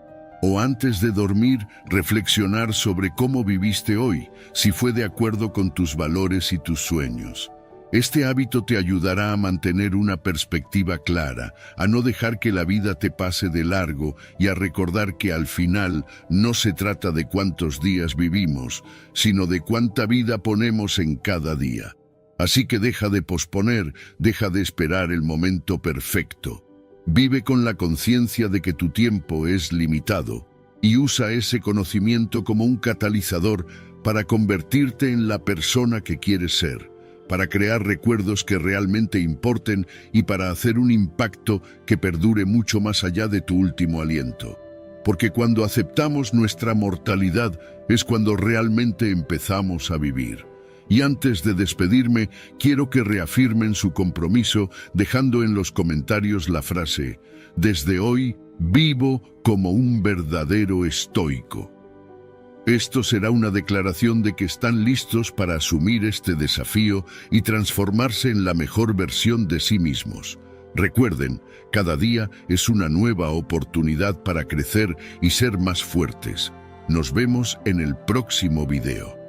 O antes de dormir, reflexionar sobre cómo viviste hoy, si fue de acuerdo con tus valores y tus sueños. Este hábito te ayudará a mantener una perspectiva clara, a no dejar que la vida te pase de largo y a recordar que al final no se trata de cuántos días vivimos, sino de cuánta vida ponemos en cada día. Así que deja de posponer, deja de esperar el momento perfecto. Vive con la conciencia de que tu tiempo es limitado y usa ese conocimiento como un catalizador para convertirte en la persona que quieres ser, para crear recuerdos que realmente importen y para hacer un impacto que perdure mucho más allá de tu último aliento. Porque cuando aceptamos nuestra mortalidad es cuando realmente empezamos a vivir. Y antes de despedirme, quiero que reafirmen su compromiso dejando en los comentarios la frase: "Desde hoy vivo como un verdadero estoico". Esto será una declaración de que están listos para asumir este desafío y transformarse en la mejor versión de sí mismos. Recuerden, cada día es una nueva oportunidad para crecer y ser más fuertes. Nos vemos en el próximo video.